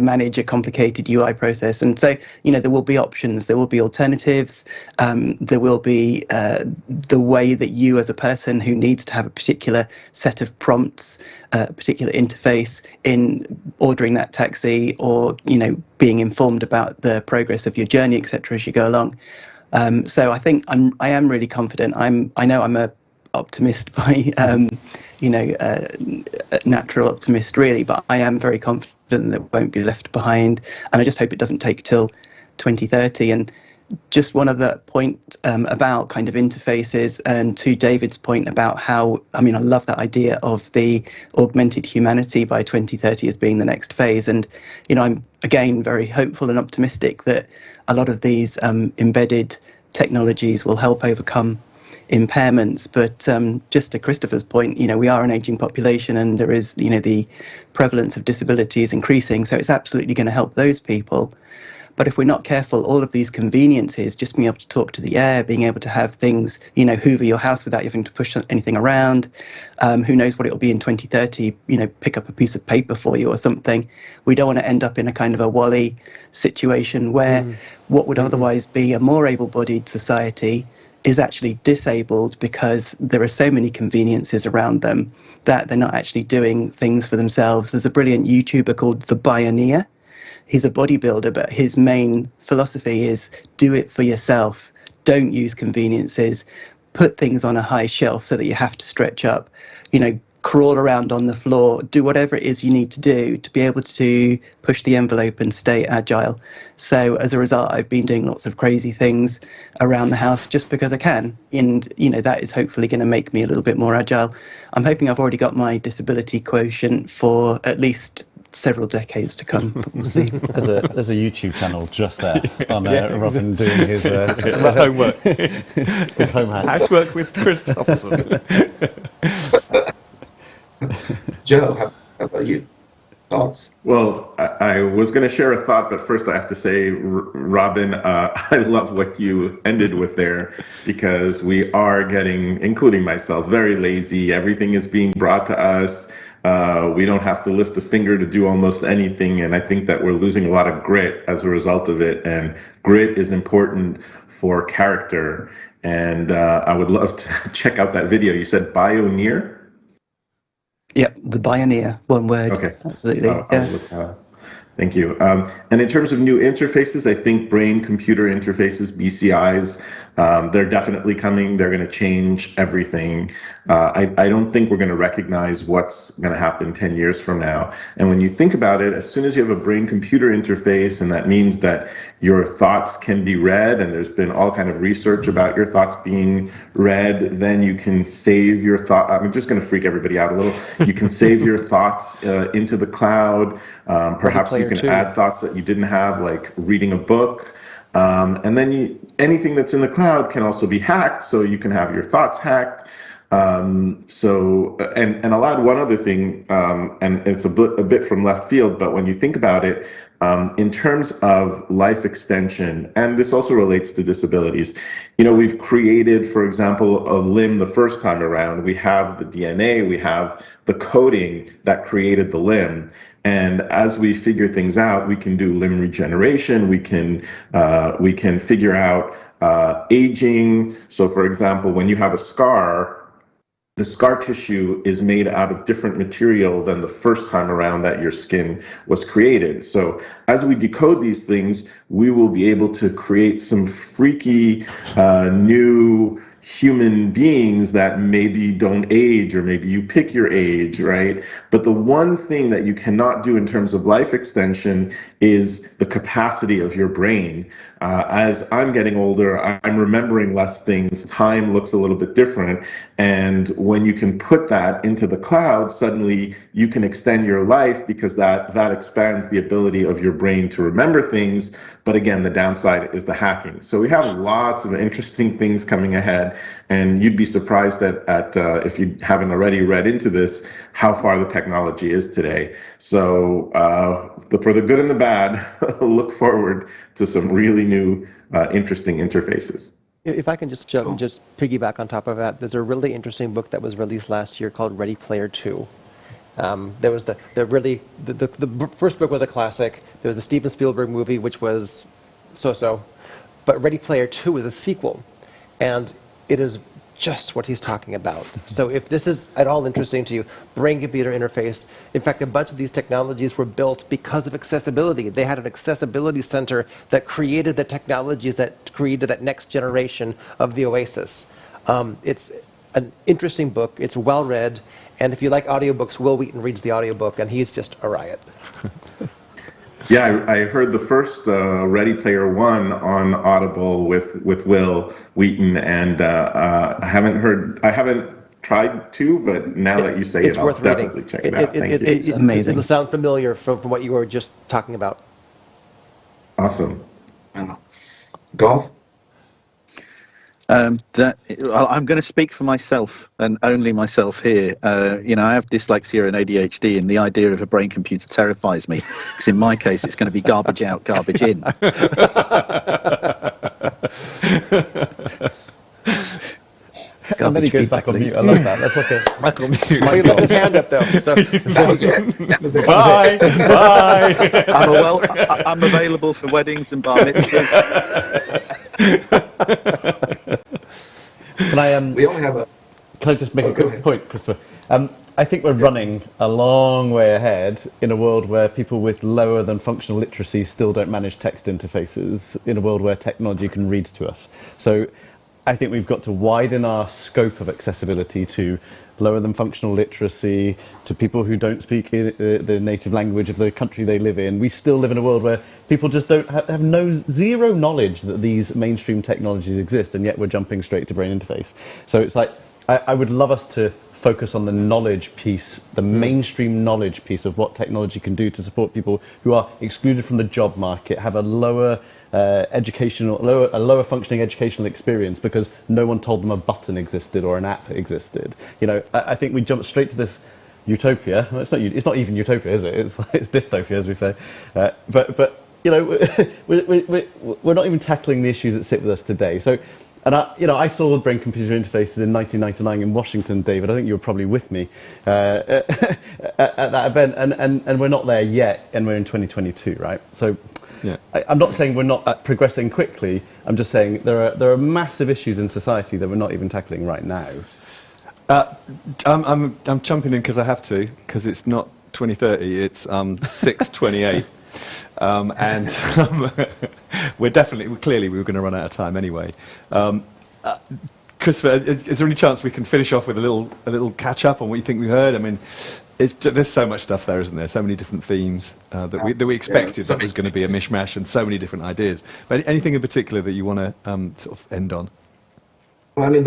manage a complicated UI process. And so there will be options, there will be alternatives, there will be the way that you as a person who needs to have a particular set of prompts, a particular interface in ordering that taxi, or being informed about the progress of your journey, etc., as you go along. So I think I am really confident. I know I'm a optimist by natural optimist really, but I am very confident that it won't be left behind, and I just hope it doesn't take till 2030. And just one other point about kind of interfaces, and to David's point about how, I love that idea of the augmented humanity by 2030 as being the next phase. And, I'm again very hopeful and optimistic that a lot of these embedded technologies will help overcome impairments. But just to Christopher's point, we are an aging population, and there is, the prevalence of disability is increasing. So it's absolutely going to help those people. But if we're not careful, all of these conveniences, just being able to talk to the air, being able to have things, hoover your house without having to push anything around, who knows what it'll be in 2030, pick up a piece of paper for you or something. We don't want to end up in a kind of a WALL-E situation where what would otherwise be a more able-bodied society is actually disabled because there are so many conveniences around them that they're not actually doing things for themselves. There's a brilliant YouTuber called The Bioneer. He's a bodybuilder, but his main philosophy is do it for yourself. Don't use conveniences. Put things on a high shelf so that you have to stretch up. Crawl around on the floor. Do whatever it is you need to do to be able to push the envelope and stay agile. So as a result, I've been doing lots of crazy things around the house just because I can. And, that is hopefully going to make me a little bit more agile. I'm hoping I've already got my disability quotient for at least several decades to come. We'll see. There's a YouTube channel just there on Robin doing his homework. His home house. Housework with Christopherson. Joe, how about you? Thoughts? Well, I was going to share a thought, but first I have to say, Robin, I love what you ended with there, because we are getting, including myself, very lazy. Everything is being brought to us. We don't have to lift a finger to do almost anything, and I think that we're losing a lot of grit as a result of it, and grit is important for character. And I would love to check out that video. You said Bioneer? Yep, The Bioneer, one word. Okay. Absolutely. I'll look that up. Thank you. And in terms of new interfaces, I think brain-computer interfaces, BCIs, they're definitely coming. They're going to change everything. I don't think we're going to recognize what's going to happen 10 years from now. And when you think about it, as soon as you have a brain-computer interface, and that means that your thoughts can be read, and there's been all kind of research about your thoughts being read, then you can save your thought. I'm just going to freak everybody out a little. You can save your thoughts into the cloud. Perhaps you can add thoughts that you didn't have, like reading a book. And then anything that's in the cloud can also be hacked, so you can have your thoughts hacked. And I'll add one other thing, and it's a bit from left field, but when you think about it, in terms of life extension, and this also relates to disabilities, we've created, for example, a limb the first time around. We have the DNA, we have the coding that created the limb. And as we figure things out, we can do limb regeneration. We can figure out aging. So, for example, when you have a scar, the scar tissue is made out of different material than the first time around that your skin was created. So as we decode these things, we will be able to create some freaky new human beings that maybe don't age, or maybe you pick your age, right? But the one thing that you cannot do in terms of life extension is the capacity of your brain. As I'm getting older, I'm remembering less things. Time looks a little bit different. And when you can put that into the cloud, suddenly you can extend your life, because that expands the ability of your brain to remember things. But again, the downside is the hacking. So we have lots of interesting things coming ahead. And you'd be surprised at if you haven't already read into this, how far the technology is today. So for the good and the bad, look forward to some really new, interesting interfaces. If I can just piggyback on top of that, there's a really interesting book that was released last year called Ready Player 2. There was the first book was a classic. There was the Steven Spielberg movie, which was so-so. But Ready Player 2 is a sequel. And it is just what he's talking about. So if this is at all interesting to you, brain-computer interface. In fact, a bunch of these technologies were built because of accessibility. They had an accessibility center that created the technologies that created that next generation of the Oasis. It's an interesting book. It's well-read. And if you like audiobooks, Will Wheaton reads the audiobook, and he's just a riot. Yeah, I heard the first Ready Player One on Audible with Will Wheaton, and I haven't tried to, but now that you say it, I'll definitely check it out. Thank you. It's amazing. It'll sound familiar from what you were just talking about. Awesome. Golf? I'm going to speak for myself and only myself here. I have dyslexia and ADHD, and the idea of a brain computer terrifies me, because in my case, it's going to be garbage out, garbage in. And then he goes back on mute. I love that. Let's look at Back on mute. He left his hand up, though. So. That was it. That was it. Bye. Bye. I'm available for weddings and bar mitzvahs. We only have a... Can I just make a quick point, Christopher? I think we're running a long way ahead in a world where people with lower than functional literacy still don't manage text interfaces, in a world where technology can read to us. So I think we've got to widen our scope of accessibility to lower than functional literacy, to people who don't speak the native language of the country they live in. We still live in a world where people just don't have zero knowledge that these mainstream technologies exist, and yet we're jumping straight to brain interface. So it's like, I would love us to focus on the knowledge piece, the mainstream knowledge piece of what technology can do to support people who are excluded from the job market, have a lower lower functioning educational experience because no one told them a button existed or an app existed. I think we jump straight to this utopia. Well, it's not even utopia, is it? It's dystopia, as we say. But we're not even tackling the issues that sit with us today. So. And I saw brain-computer interfaces in 1999 in Washington, David. I think you were probably with me at that event, and we're not there yet, and we're in 2022, right? So, yeah. I'm not saying we're not progressing quickly. I'm just saying there are massive issues in society that we're not even tackling right now. I'm jumping in because I have to, because it's not 2030, it's 6:28. And clearly we were going to run out of time anyway. Christopher, is there any chance we can finish off with a little catch up on what you think we heard? I mean, there's so much stuff there, isn't there? So many different themes that we expected that was going to be a mishmash, and so many different ideas. But anything in particular that you want to sort of end on? Well, I mean,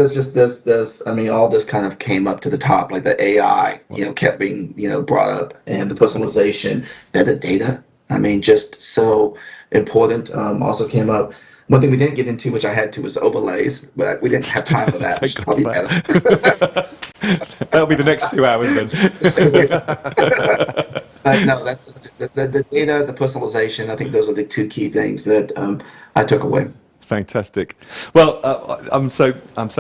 all this kind of came up to the top, like the AI, kept being, brought up, and the personalization, better data. I mean, just so important. Also came up. One thing we didn't get into, which I had to, was the overlays, but we didn't have time for that. Which is probably better. That'll be the next 2 hours then. No, that's the data, the personalization. I think those are the two key things that I took away. Fantastic. Well, I'm so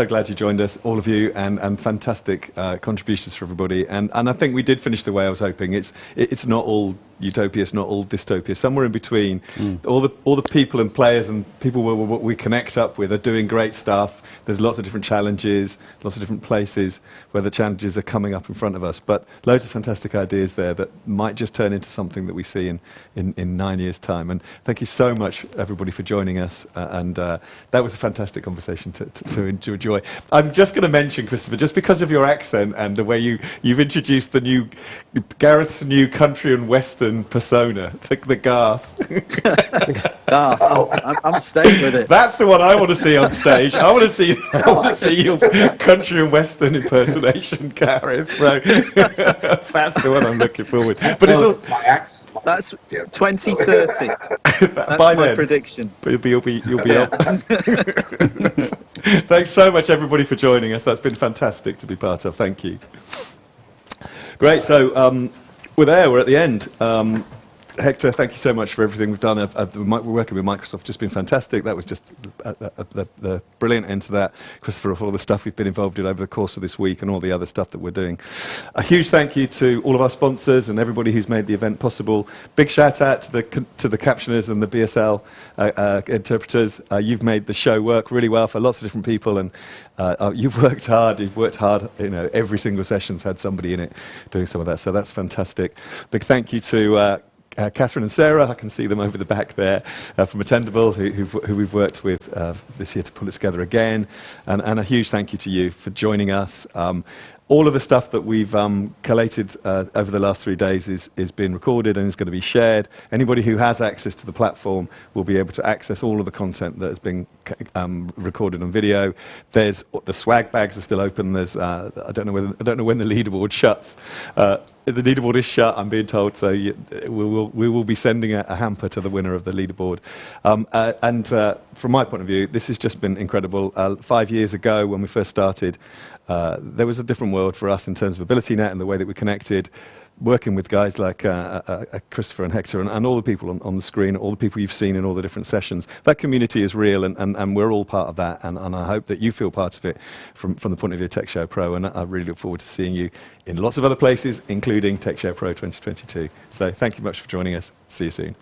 glad you joined us, all of you, and fantastic contributions for everybody. And I think we did finish the way I was hoping. It's not all utopia, it's not all dystopia. Somewhere in between, all the people and players and people we connect up with are doing great stuff. There's lots of different challenges, lots of different places where the challenges are coming up in front of us. But loads of fantastic ideas there that might just turn into something that we see in 9 years' time. And thank you so much, everybody, for joining us. And that was a fantastic conversation to enjoy. I'm just going to mention, Christopher, just because of your accent and the way you've introduced Gareth's new country and western persona, the Garth. I'm staying with it. That's the one I want to see on stage. I want to see your country and western impersonation, Gareth. So that's the one I'm looking forward. But it's my accent. That's 2030. That's by my then, prediction. You'll be up. Thanks so much, everybody, for joining us. That's been fantastic to be part of. Thank you. Great. So we're at the end. Hector, thank you so much for everything we've done. We're working with Microsoft, just been fantastic. That was just the brilliant end to that. Christopher, for all the stuff we've been involved in over the course of this week and all the other stuff that we're doing. A huge thank you to all of our sponsors and everybody who's made the event possible. Big shout out to the captioners and the BSL interpreters. You've made the show work really well for lots of different people, and you've worked hard. Every single session's had somebody in it doing some of that, so that's fantastic. Big thank you to Catherine and Sarah, I can see them over the back there, from Attendable, who we've worked with this year to pull it together again. And a huge thank you to you for joining us. All of the stuff that we've collated over the last 3 days is being recorded and is going to be shared. Anybody who has access to the platform will be able to access all of the content that has been recorded on video. The swag bags are still open. I don't know when the leaderboard shuts. The leaderboard is shut, I'm being told, so we will be sending a hamper to the winner of the leaderboard. And from my point of view, this has just been incredible. 5 years ago, when we first started, there was a different world for us in terms of AbilityNet and the way that we connected, working with guys like Christopher and Hector and all the people on the screen, all the people you've seen in all the different sessions. That community is real, and we're all part of that, and I hope that you feel part of it from the point of view of TechShare Pro, and I really look forward to seeing you in lots of other places, including TechShare Pro 2022. So thank you much for joining us. See you soon.